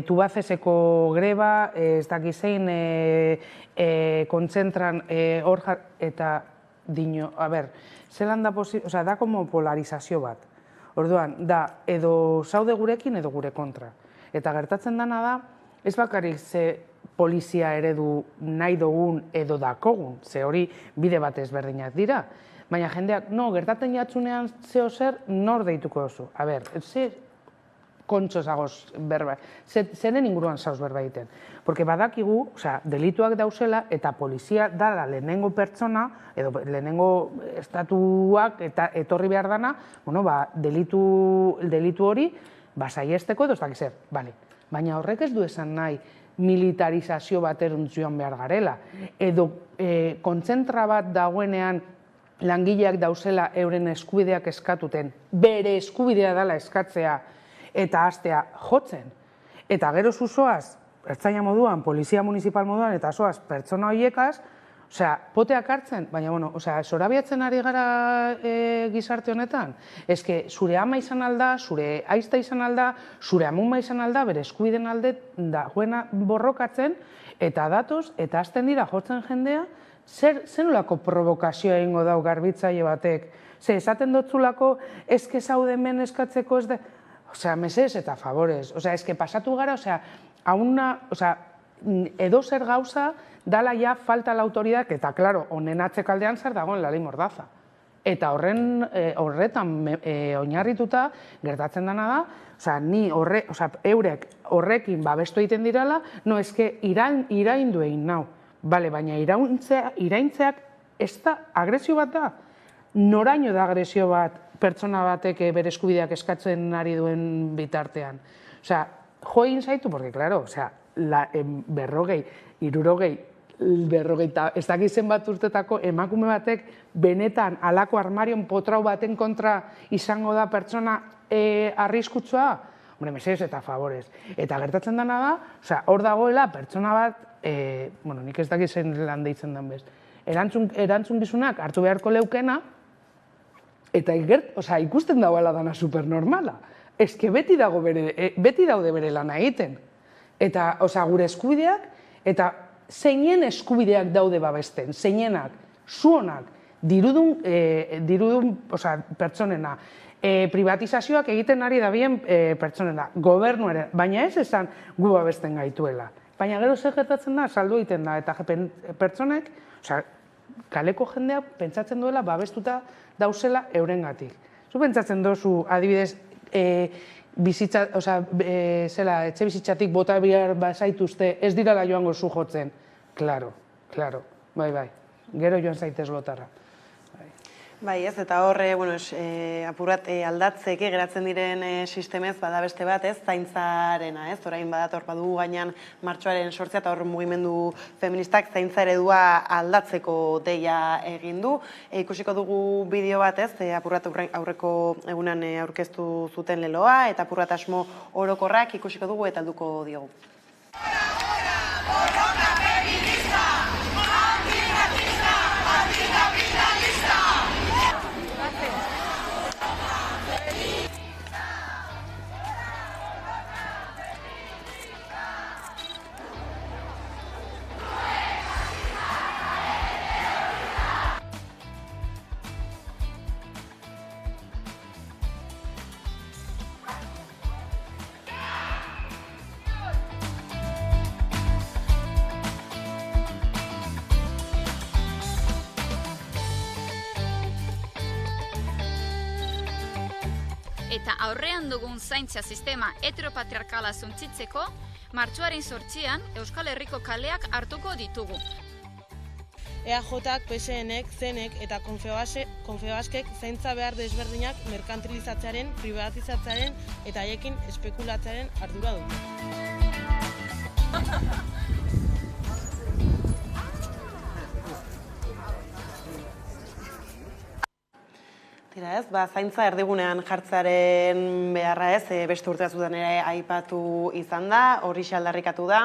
Tubacexeko greba, ez dakizein kontzentran hor eta dino, zelan da da como polarizazio bat. Orduan, da edo zaude gurekin edo gure kontra. Eta gertatzen dena da, ez bakarrik ze polizia eredu nahi dugun edo dakogun, ze hori bide bat ezberdinak dira. Baina jendeak, gertatzen jatzunean zeo zer, nor deituko duzu. Ze kontxo zagoz berba, zeren inguruan zauz berba egiten. Porque badakigu, delituak dauzela eta polizia dala lehenengo pertsona, edo lehenengo estatuak eta etorri behar dana, delitu hori, saiesteko edo ez dakiz zer. Baina horrek ez du esan nahi militarizazio bat eruntzuan behar garela. Edo kontzentra bat dagoenean langileak dauzela euren eskubideak eskatuten, bere eskubidea dela eskatzea eta hastea jotzen. Eta gero zuzoaz, ertzaina moduan, polizia municipal moduan, eta zoaz pertsona horiekaz, poteak hartzen, baina, zorabiatzen ari gara gizarte honetan, ezke zure ama izan alda, zure aizta izan alda, zure amuma izan alda, bere eskubiden alde dagoena borrokatzen, eta datoz, eta hasten dira jotzen jendea, zer nolako provokazioa egingo dau garbitzaile batek? Esaten dotzulako, ezke zaude hemen eskatzeko ez da... Mesez eta favorez. Ezke pasatu gara, edo zer gauza dala ja falta la autoridad, eta, klaro, honen atzekaldean zer dagoen la ley mordaza. Eta horretan oinarrituta gertatzen dena da, ni eurek horrekin babestu egiten dirala, ezke iraindu egin nau. Baina iraintzeak ez da agresio bat da. Noraino da agresio bat pertsona batek bere eskubideak eskatzen ari duen bitartean. Jo egin zaitu, porque, claro, 40, 60, ez dakizen bat urtetako emakume batek benetan alako armarion potrau baten kontra izango da pertsona arriskutsua, mesez eta favorez. Eta gertatzen dena da, hor dagoela pertsona bat, nik ez dakizen lan deitzen den bez, erantzunkizunak hartu beharko leukena, eta ikusten dagoela dana supernormala. Ezke beti daude bere lana egiten. Eta gure eskubideak, eta zeinen eskubideak daude babesten, zeinenak, zuonak, dirudun pertsonena. Privatizazioak egiten ari dabien pertsonena, gobernu ere, baina ez esan gu babesten gaituela. Baina gero zer gertatzen da, saldu egiten da, eta pertsonek, kaleko jendea pentsatzen duela babestuta dauzela eurengatik. Zu pentsatzen dozu, adibidez, etxe bizitzatik bota behar bazaituzte, ez dirala joango zu jotzen. Claro, bai, gero joan zaitez lotarra. Bai, ez, eta horre, apurat aldatzeke geratzen diren sistemez bada beste bat, ez, zaintzarena, ez, orain badator badu gainean martxoaren sortzea eta hor mugimendu feministak zaintza eredua aldatzeko deia egin du. Ikusiko dugu bideo bat, ez, apurat aurreko egunan aurkeztu zuten leloa, eta apurat asmo orokorrak ikusiko dugu eta alduko diogu. Eta aurrean dugun zaintza sistema heteropatriarkala suntsitzeko, martxoaren 8an Euskal Herriko kaleak hartuko ditugu. EAJak, PSNek, CNek eta Confebaskek zaintza behar desberdinak merkantilizatzearen, privatizatzearen eta haiekin espekulatzearen ardura dute. Zaintza erdigunean jartzaren beharra ez, beste urteazutan ere aipatu izan da, horixe aldarrikatu da,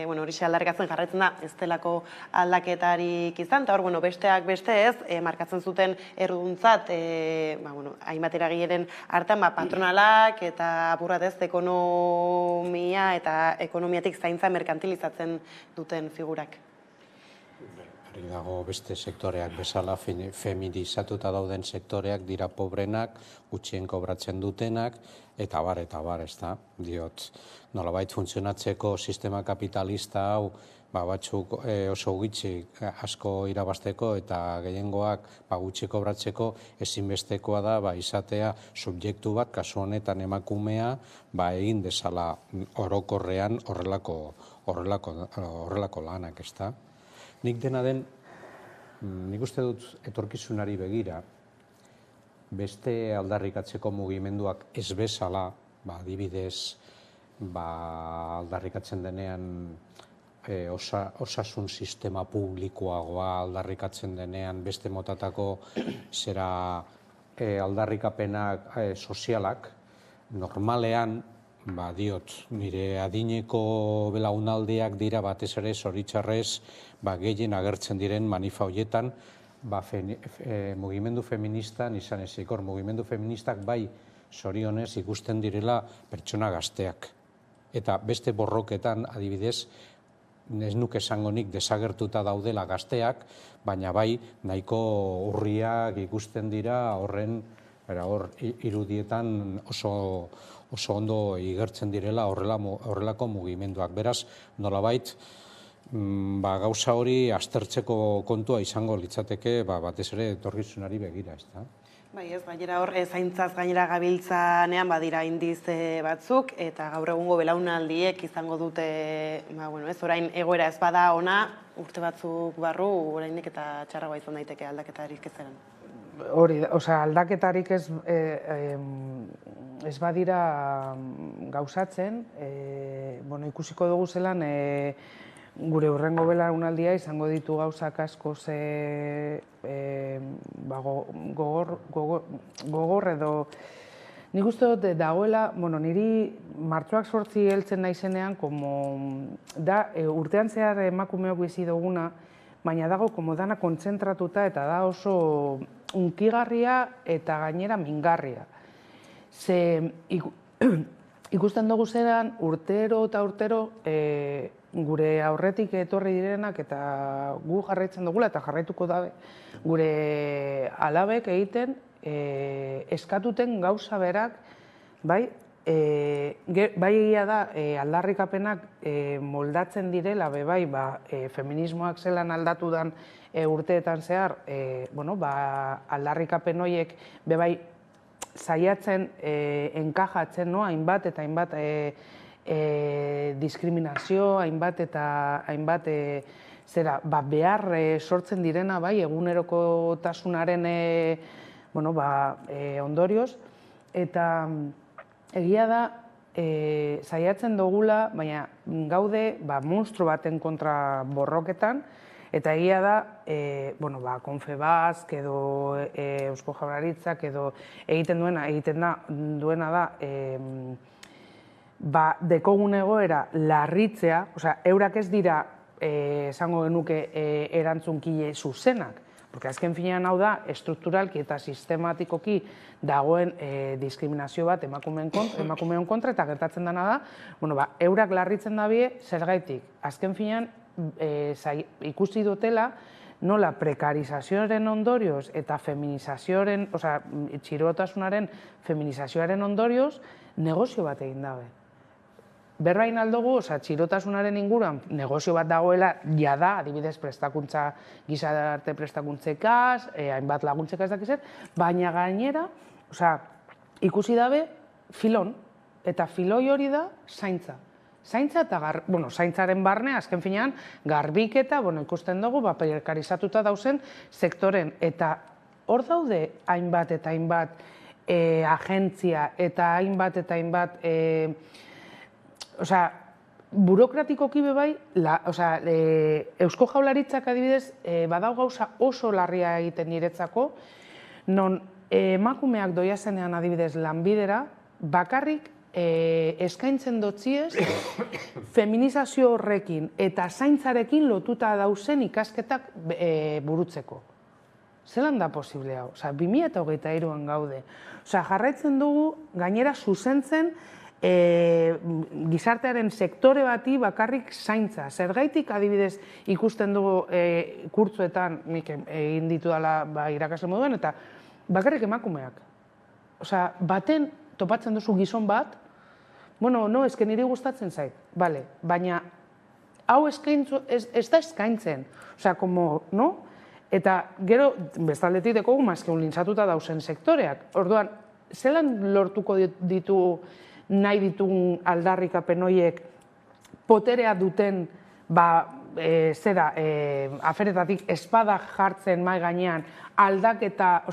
horixe aldarrikatzen jarraitzen da ez delako aldaketarik izan, eta hor, besteak beste ez, markatzen zuten erruduntzat, hainbat eragileren artean, patronalak eta apurrat ez, ekonomia eta ekonomiatik zaintza merkantilizatzen duten figurak. Hori dago beste sektoreak bezala feminizatuta dauden sektoreak dira pobrenak, gutxien kobratzen dutenak, eta bar, ez da. Diot, nolabait funtzionatzeko sistema kapitalista hau, batzuk oso gutxi asko irabazteko eta gehiengoak gutxi kobratzeko ezinbestekoa da izatea subjektu bat, kasu honetan emakumea, egin dezala orokorrean horrelako lanak, ez da. Nik dena den, nik uste dut etorkizunari begira, beste aldarrikatzeko mugimenduak ez bezala, adibidez, aldarrikatzen denean osasun sistema publikoagoa aldarrikatzen denean beste motatako zera aldarrikapenak sozialak, normalean, diot, nire adineko belaunaldiak dira batez ere zoritxarrez gehien agertzen diren manifa horietan mugimendu feministan izan ezik. Mugimendu feministak zorionez ikusten direla pertsona gazteak. Eta beste borroketan adibidez, ez nuke esango nik desagertuta daudela gazteak, baina nahiko urriak ikusten dira hor irudietan oso ondo igertzen direla horrelako mugimenduak. Beraz, nolabait, gauza hori aztertzeko kontua izango litzateke batez ere etorkizunari begira, ez da? Bai ez, gainera hor, zaintzaz gainera gabiltzanean badira indize batzuk, eta gaur egungo belaunaldiek izango dute, orain egoera ez bada ona, urte batzuk barru, orainik eta txarragoa izan daiteke aldaketarik ezeran. Hori, aldaketarik ez badira gauzatzen, ikusiko dugu zelan gure hurrengo belaunaldia izango ditu gauzak asko gogor edo nik uste dut dagoela, niri martxoak 8 heltzen naizenean da urtean zehar emakumeok bizi duguna, baina dago dana kontzentratuta eta da oso unkigarria eta gainera mingarria. Ze ikusten dugu zeran urtero eta urtero gure aurretik etorri direnak eta gu jarraitzen dugula eta jarraituko dabe gure alabek egiten eskatuten gauza berak, bai egia da aldarrikapenak moldatzen direla, bai, feminismoak zelan aldatu dan urteetan zehar, aldarrikapen horiek, bai, saiatzen enkajatzen, hainbat eta hainbat diskriminazio, hainbat eta hainbat behar sortzen direna, bai, egunerokotasunaren ondorioz, eta egia da, saiatzen dugula, baina gaude monstru baten kontra borroketan, eta egia da, Confebask edo Eusko Jaurlaritzak edo egiten duena da, dekogun egoera larritzea, eurak ez dira, esango genuke, erantzunkile zuzenak, porque azken finean hau da, estrukturalki eta sistematikoki dagoen diskriminazio bat emakumeon kontra, eta gertatzen dena da, eurak larritzen dabie, zergaitik, azken finean ikusi dutela, nola prekarizazioaren ondorioz eta feminizazioaren, txirotasunaren feminizazioaren ondorioz, negozio bat egin dabe. Berbain aldugu, txirotasunaren inguruan negozio bat dagoela, jada, adibidez prestakuntza, gizarte prestakuntzekaz, hainbat laguntzekaz dakizer, baina gainera, ikusi dabe filon, eta filoi hori da zaintza. Zaintza eta, zaintzaren barne, azken finean, garbiketa, ikusten dugu, prekarizatuta dauzen sektoren, eta hor daude hainbat eta hainbat agentzia, eta hainbat eta hainbat burokratikoki bebai, Eusko Jaurlaritzak adibidez, badau gauza oso larria egiten niretzako, non emakumeak doia zenean adibidez lanbidera, bakarrik eskaintzen dotziez, feminizazio horrekin eta zaintzarekin lotuta dauzen ikasketak burutzeko. Zelan da posible hau? 2023an gaude. Jarraitzen dugu, gainera zuzentzen, gizartearen sektore bati bakarrik zaintza. Zergaitik adibidez ikusten dugu kurtzuetan, nik egin ditu dela irakasle moduan, eta bakarrik emakumeak. Baten topatzen duzu gizon bat, eske niri gustatzen zait, baina hau ez da eskaintzen, eta gero bestaldetik dekogu mazkeun lintzatuta dauzen sektoreak. Orduan, zelan lortuko ditu nahi ditugun aldarrikapen horiek poterea duten aferetatik espada jartzen mai gainean aldaketa,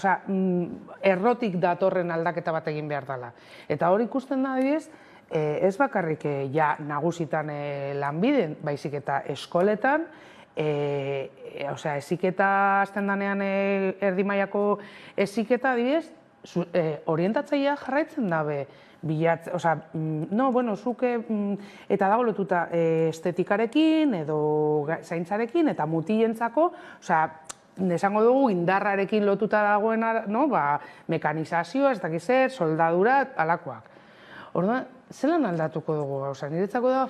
errotik datorren aldaketa bat egin behar dela. Eta hori ikusten da adibidez, ez bakarrik nagusitan lanbiden, baizik eta eskoletan, heziketa azten danean erdi mailako heziketa adibidez, orientatzailea jarraitzen dabe bilatzen, zuke eta dago lotuta estetikarekin edo zaintzarekin eta mutilentzako, esango dugu indarrarekin lotuta dagoena, mekanizazioa, ez dakiz zer, soldadura, alakoak. Orduan, zelan aldatuko dugu gauza? Niretzako da,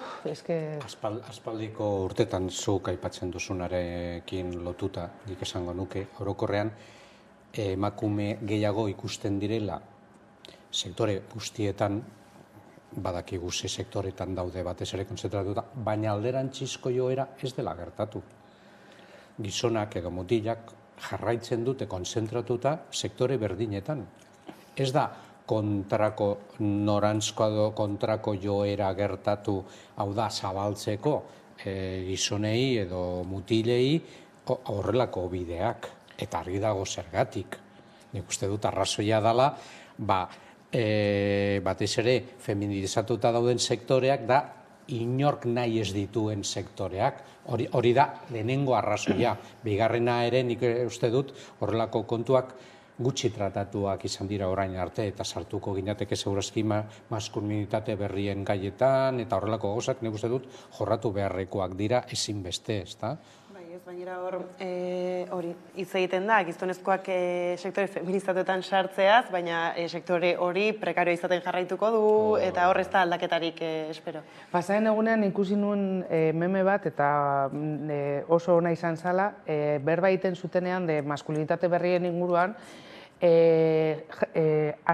Aspaldiko urtetan zuk aipatzen duzunarekin lotuta, nik esango nuke, orokorrean, emakume gehiago ikusten direla sektore guztietan, badakigu ze sektoretan daude batez ere kontzentratuta, baina alderantzizko joera ez dela gertatu. Gizonak edo mutilak jarraitzen dute kontzentratuta sektore berdinetan. Ez da kontrako norantzko kontrako joera gertatu, hau da zabaltzeko gizonei edo mutilei horrelako bideak, eta argi dago zergatik. Nik uste dut arrazoia dela, batez ere feminizatuta dauden sektoreak da inork nahi ez dituen sektoreak, hori da lehenengo arrazoia. Bigarrena ere nik uste dut horrelako kontuak gutxi tratatuak izan dira orain arte, eta sartuko ginateke segurazki maskulinitate berrien gaietan, eta horrelako gauzak nik uste dut jorratu beharrekoak dira ezinbeste, ezta? Baina hori hitz egiten da, gizonezkoak sektore feministatuetan sartzeaz, baina sektore hori prekario izaten jarraituko du, eta hor ez da aldaketarik espero. Pasaren egunean ikusi nuen meme bat, eta oso ona izan zala, berba egiten zutenean de maskulinitate berrien inguruan,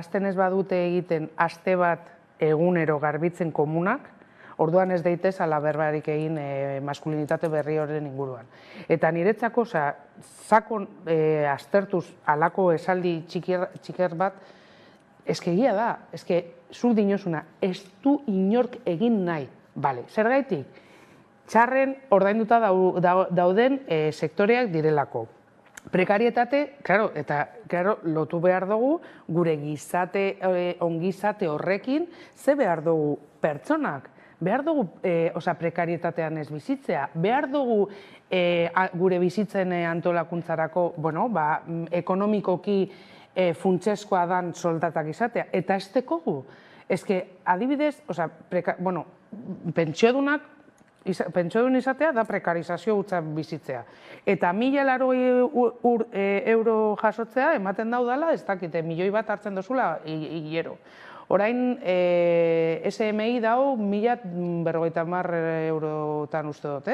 hasten ez badute egiten aste bat egunero garbitzen komunak, orduan ez daitez ala berbarik egin maskulinitate berri horren inguruan. Eta niretzako, sakon aztertuz alako esaldi txiker bat, egia da, zuk dinosuna, ez du inork egin nahi. Bale, zer gaitik? Txarren ordainduta dauden sektoreak direlako. Prekarietate, eta lotu behar dugu, gure ongizate horrekin, ze behar dugu pertsonak? Behar dugu prekarietatean ez bizitzea, behar dugu gure bizitzen antolakuntzarako, ekonomikoki funtsezkoa dan soldatak izatea, eta ez tekogu. Adibidez, pentsiodun izatea da prekarizazio hutsa bizitzea. Eta 1.080 euro jasotzea ematen daudala, ez dakite, 1.000.000 bat hartzen dozula hilero. Orain, SMI dau 1.050 eurotan uste dut,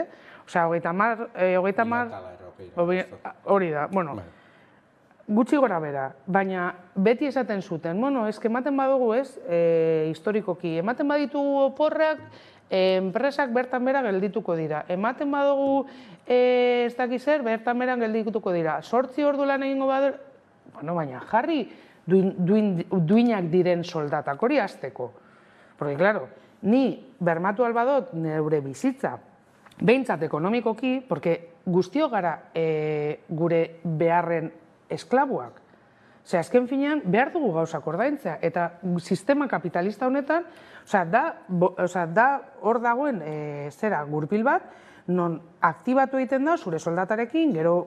Osea, 30, hori da, gutxi gora bera, baina beti esaten zuten, ematen badugu historikoki, ematen baditugu oporrak, enpresak bertan bera geldituko dira. Ematen badugu ez dakiz zer, bertan beran geldituko dira. 8 ordu lan egingo badu, baina jarri duinak diren soldatak hori hasteko. Porque, claro, ni bermatu albadot neure bizitza, behintzat ekonomikoki, porque guztio gara gure beharren esklabuak. Azken finean, behar dugu gauzak ordaintzea. Eta sistema kapitalista honetan, da hor dagoen gurpil bat, non aktibatu egiten da zure soldatarekin, gero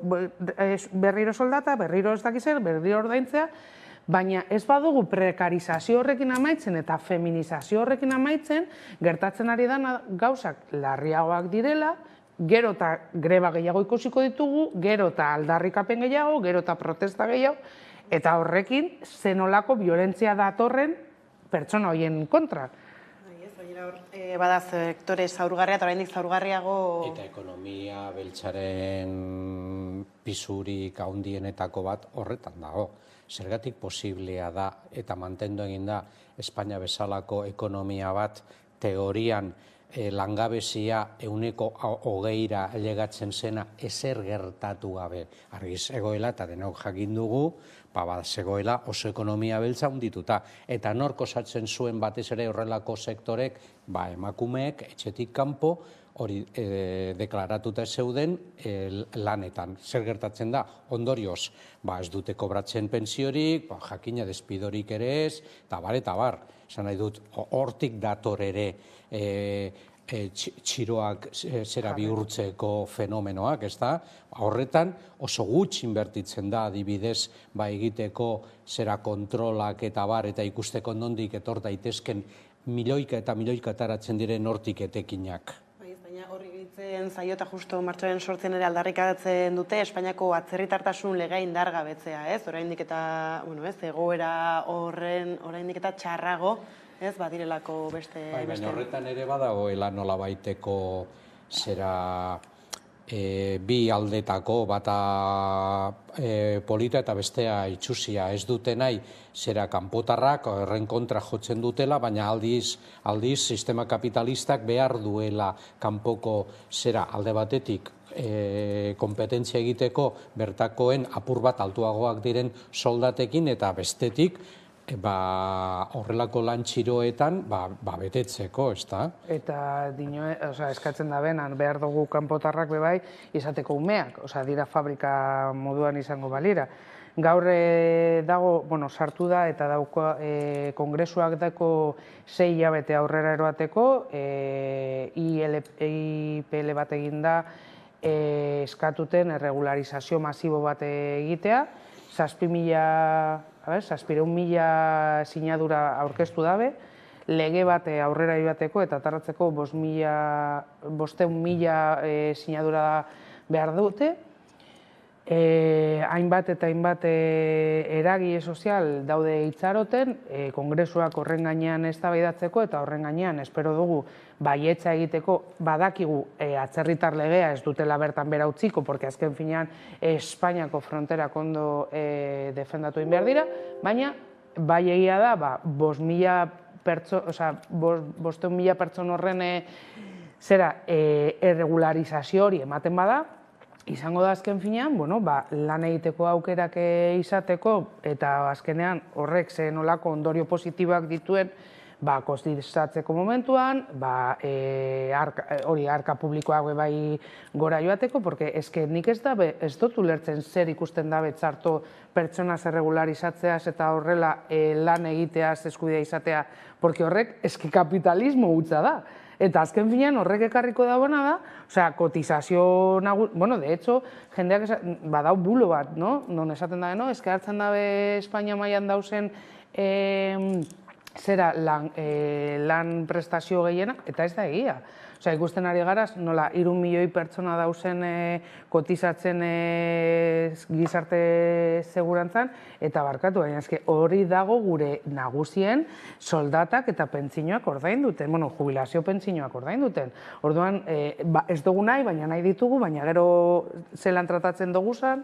berriro soldata, berriro ez dakizer, berriro ordaintzea, baina ez badugu prekarizazio horrekin amaitzen eta feminizazio horrekin amaitzen, gertatzen ari da gauzak larriagoak direla, gero eta greba gehiago ikusiko ditugu, gero eta aldarrikapen gehiago, gero eta protesta gehiago, eta horrekin zenolako violentzia datorren pertsona horien kontra. Bada sektore zaurgarria eta oraindik zaurgarriago... Eta ekonomia beltzaren pisurik handienetako bat horretan dago. Zergatik posiblea da eta mantendu egin da Espainia bezalako ekonomia bat teorian langabezia 20%ra ailegatzen zena ezer gertatu gabe. Argiz egoela eta denok jakin dugu, zegoela oso ekonomia beltza handituta. Eta nork osatzen zuen batez ere horrelako sektorek, emakumeek etxetik kanpo hori deklaratuta zeuden lanetan. Zer gertatzen da? Ondorioz, ez dute kobratzen pentsiorik, jakina despidorik ere ez, eta bar. Esan nahi dut, hortik dator ere txiroak zera bihurtzeko fenomenoak, ez da? Horretan oso gutxi inbertitzen da adibidez egiteko zera kontrolak eta bar eta ikusteko nondik etor daitezken milioika eta milioika ataratzen diren hortik etekinak. Baina horri gehitzen zaio eta justo martxoaren 8 ere aldarrikatzen dute Espainiako atzerritartasun legea indargabetzea, ez? Oraindik eta, egoera horren oraindik eta txarrago, ez, badirelako beste... Baina horretan ere badagoela nolabaiteko zera bi aldetako bata polita eta bestea itxusia. Ez dute nahi zera kanpotarrak horren kontra jotzen dutela, baina aldiz sistema kapitalistak behar duela kanpoko zera alde batetik kompetentzia egiteko bertakoen apur bat altuagoak diren soldatekin eta bestetik horrelako lan txiroetan betetzeko, ez da? Eta eskatzen da benan, behar dugu kanpotarrak bebai izateko umeak, dira fabrika moduan izango balira. Gaur dago, sartu da eta dauko kongresuak dako 6 hilabete aurrera eroateko, IPL bat eginda eskatuten erregularizazio masibo bat egitea, 700.000 sinadura aurkeztu dabe, lege bat aurrera joateko eta tarratzeko 500.000 sinadura behar dute. Hainbat eta hainbat eragile sozial daude itxaroten, kongresuak horren gainean eztabaidatzeko eta horren gainean espero dugu baietza egiteko, badakigu atzerritar legea ez dutela bertan bera utziko, porque azken finean Espainiako fronterak ondo defendatu egin behar dira, baina bai egia da, 500.000 pertsona horren erregularizazio hori ematen bada, izango da azken finean, lan egiteko aukerak izateko eta azkenean horrek ze nolako ondorio positiboak dituen kotizatzeko momentuan, hori arka publikoak bai gora joateko, porque eske nik ez dut ulertzen zer ikusten dabe txarto pertsonaz erregularizatzeaz eta horrela lan egiteaz eskubidea izatea, porque horrek eske kapitalismo hutsa da. Eta azken finean horrek ekarriko dagoena da, kotizazio de hecho, jendeak badau bulo bat, non esaten da, eske hartzen dabe Espainia mailan dauzen lan prestazio gehienak, eta ez da egia. Ikusten ari garaz, nola 3 milioi pertsona dauzen kotizatzen gizarte segurantzan, eta barkatu, baina hori dago gure nagusien soldatak eta pentsinoak ordain duten, jubilazio pentsinoak ordain duten. Orduan, ez dugu nahi, baina nahi ditugu, baina gero zelan tratatzen dugu zan.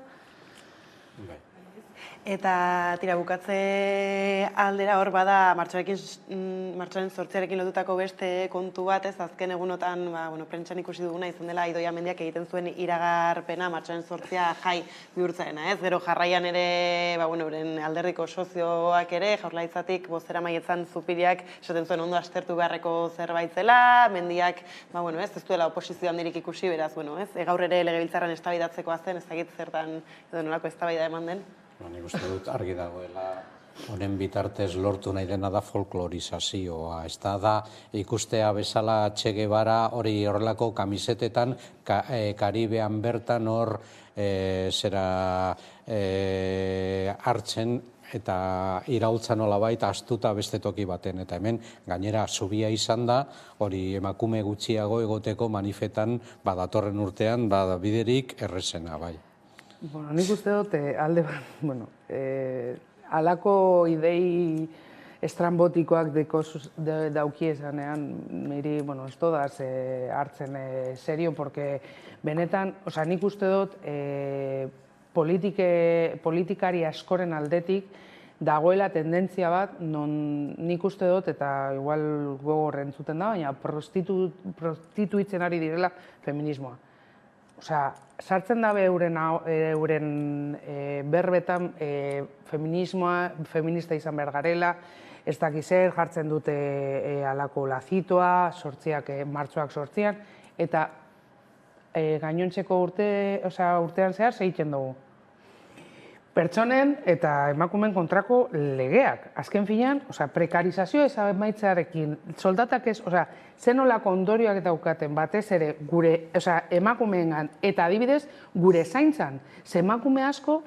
Eta tira bukatze aldera hor bada martxoaren 8arekin lotutako beste kontu bat, ez azken egunotan prentsan ikusi duguna izan dela Idoia Mendiak egiten zuen iragarpena martxoaren 8a jai bihurtzaena, ez? Gero jarraian ere, euren alderdiko sozioak ere, Jaurlaritzatik bozeramaietzan Zupiriak esaten zuen ondo aztertu beharreko zerbait zela, Mendiak, ez duela oposizio handirik ikusi, beraz, gaur ere legebiltzarran eztabaidatzekoa zen, ez dakit zertan edo nolako eztabaida eman den. Nik uste dut argi dagoela, honen bitartez lortu nahi dena da folklorizazioa. Ez da ikustea bezala Che Guevara hori horrelako kamisetetan, Karibean bertan hor hartzen eta iraultza nolabait astuta beste toki baten. Eta hemen gainera zubia izan da, hori emakume gutxiago egoteko manifetan badatorren urtean biderik errezena, bai. Nik uste dut, alako idei estrambotikoak daukiezanean, niri, ez dodaz hartzen serio, porque benetan, nik uste dut, politikari askoren aldetik dagoela tendentzia bat, non nik uste dut, eta igual gogor entzuten da, baina prostituitzen ari direla feminismoa. Sartzen dabe euren berbetan feminista izan behar garela, ez dakizer, jartzen dute alako lazitoa, martxoak 8an, eta gainontzeko urtean zehar segiten dugu. Pertsonen eta emakumen kontrako legeak. Azken finean, prekarizazio ez amaitzearekin, soldatak ez, zenolako ondorioak daukaten batez ere gure emakumeengan eta adibidez gure zaintzan. Ze emakume asko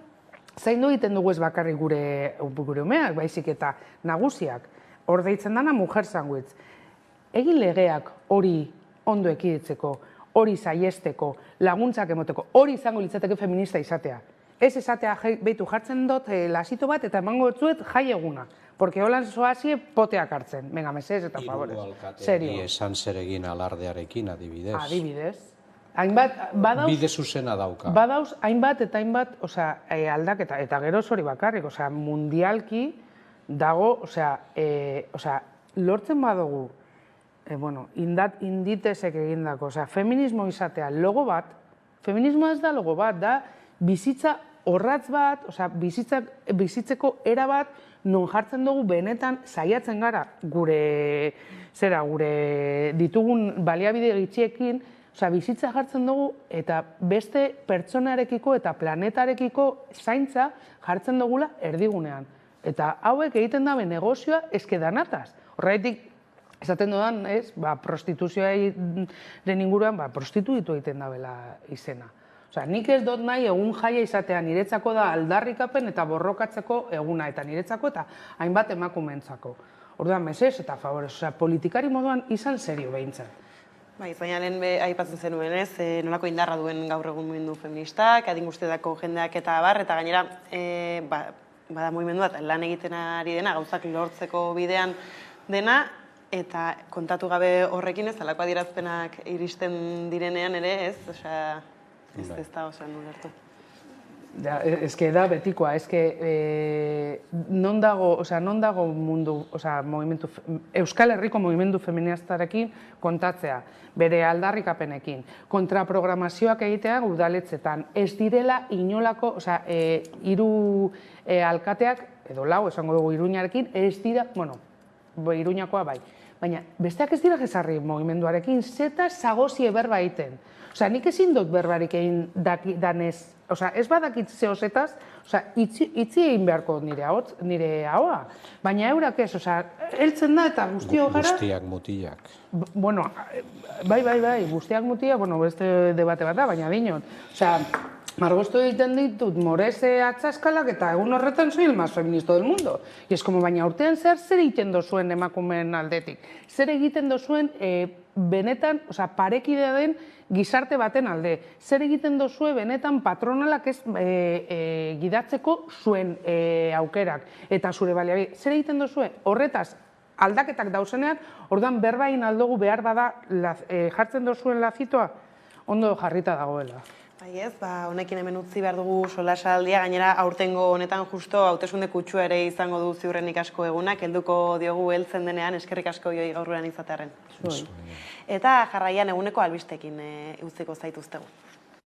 zaindu egiten dugu ez bakarrik gure umeak, baizik eta nagusiak. Hor deitzen dana mujer sandwich. Egin legeak hori ondo ekiditzeko, hori saiesteko, laguntzak emoteko, hori izango litzateke feminista izatea. Ez esatea behitu jartzen dut lasito bat eta emango dutzuet jai eguna. Porque holan zoazie poteak hartzen. Venga, mesez eta favorez. Hiru alkateari esan zer egin alardearekin, adibidez. Adibidez. Bide zuzena dauka. Badauz, hainbat eta hainbat aldaketa. Eta gero hori bakarrik, mundialki dago, lortzen badugu, inditezek egindako, feminismo izatea logo bat, feminismoa ez da logo bat, da bizitza horratz bat, bizitzeko era bat, non jartzen dugu benetan saiatzen gara gure ditugun baliabide gitxiekin, bizitza jartzen dugu eta beste pertsonarekiko eta planetarekiko zaintza jartzen dugula erdigunean. Eta hauek egiten dabe negozioa eskedanataz. Horretik, esaten dudan, prostituzioaren inguruan, prostituitu egiten dabela izena. Nik ez dut nahi egun jaia izatea, niretzako da aldarrikapen eta borrokatzeko eguna, eta niretzako eta hainbat emakumeentzako. Orduan, mesez eta favorez, politikari moduan izan serio behintzat. Bai, baina lehen aipatzen zenuen, ez? Nolako indarra duen gaur egun mugimendu feministak, adin guztietako jendeak eta abar, eta gainera, bada mugimendu bat lan egiten ari dena, gauzak lortzeko bidean dena, eta kontatu gabe horrekin ez, alako adierazpenak iristen direnean ere, ez? Osea, ez da, osea, nulertu. Eske da betikoa, non dago mundu, movimendu, Euskal Herriko mugimendu feministarekin kontatzea, bere aldarrikapenekin, kontraprogramazioak egitea udaletxetan, ez direla inolako, hiru alkateak, edo lau, esango dugu Iruñarekin, ez dira, bueno, Iruñakoa bai, baina besteak ez dira jesarri mugimenduarekin, zeta zagozie berba egiten. Nik ezin dut berbarik egin danez, ez badakit zehozetaz, itzi egin beharko nire ahoa. Baina eurak ez, heltzen da eta guztio gara... Guztiak mutilak. Bueno, bai, guztiak mutilak, beste debate bat da, baina dinot. Margostu egiten ditut moreze atzaskalak eta egun horretan soy el más feminista del mundo. Y es como, baina urtean zer egiten dozuen emakumeen aldetik. Zer egiten dozuen benetan, parekidea den gizarte baten alde. Zer egiten dozue benetan patronalak ez gidatzeko zuen aukerak eta zure baliabide. Zer egiten dozue horretaz aldaketak dauzenean, orduan berbain aldugu behar bada jartzen dozuen lazitoa, ondo jarrita dagoela. Bai ez, honekin hemen utzi behar dugu solasaldia, gainera aurtengo honetan justo hauteskunde kutsua ere izango du ziurrenik asko egunak, helduko diogu heltzen denean, eskerrik asko joi gaurrean izatearen. Eta jarraian eguneko albistekin utziko zaituztegu.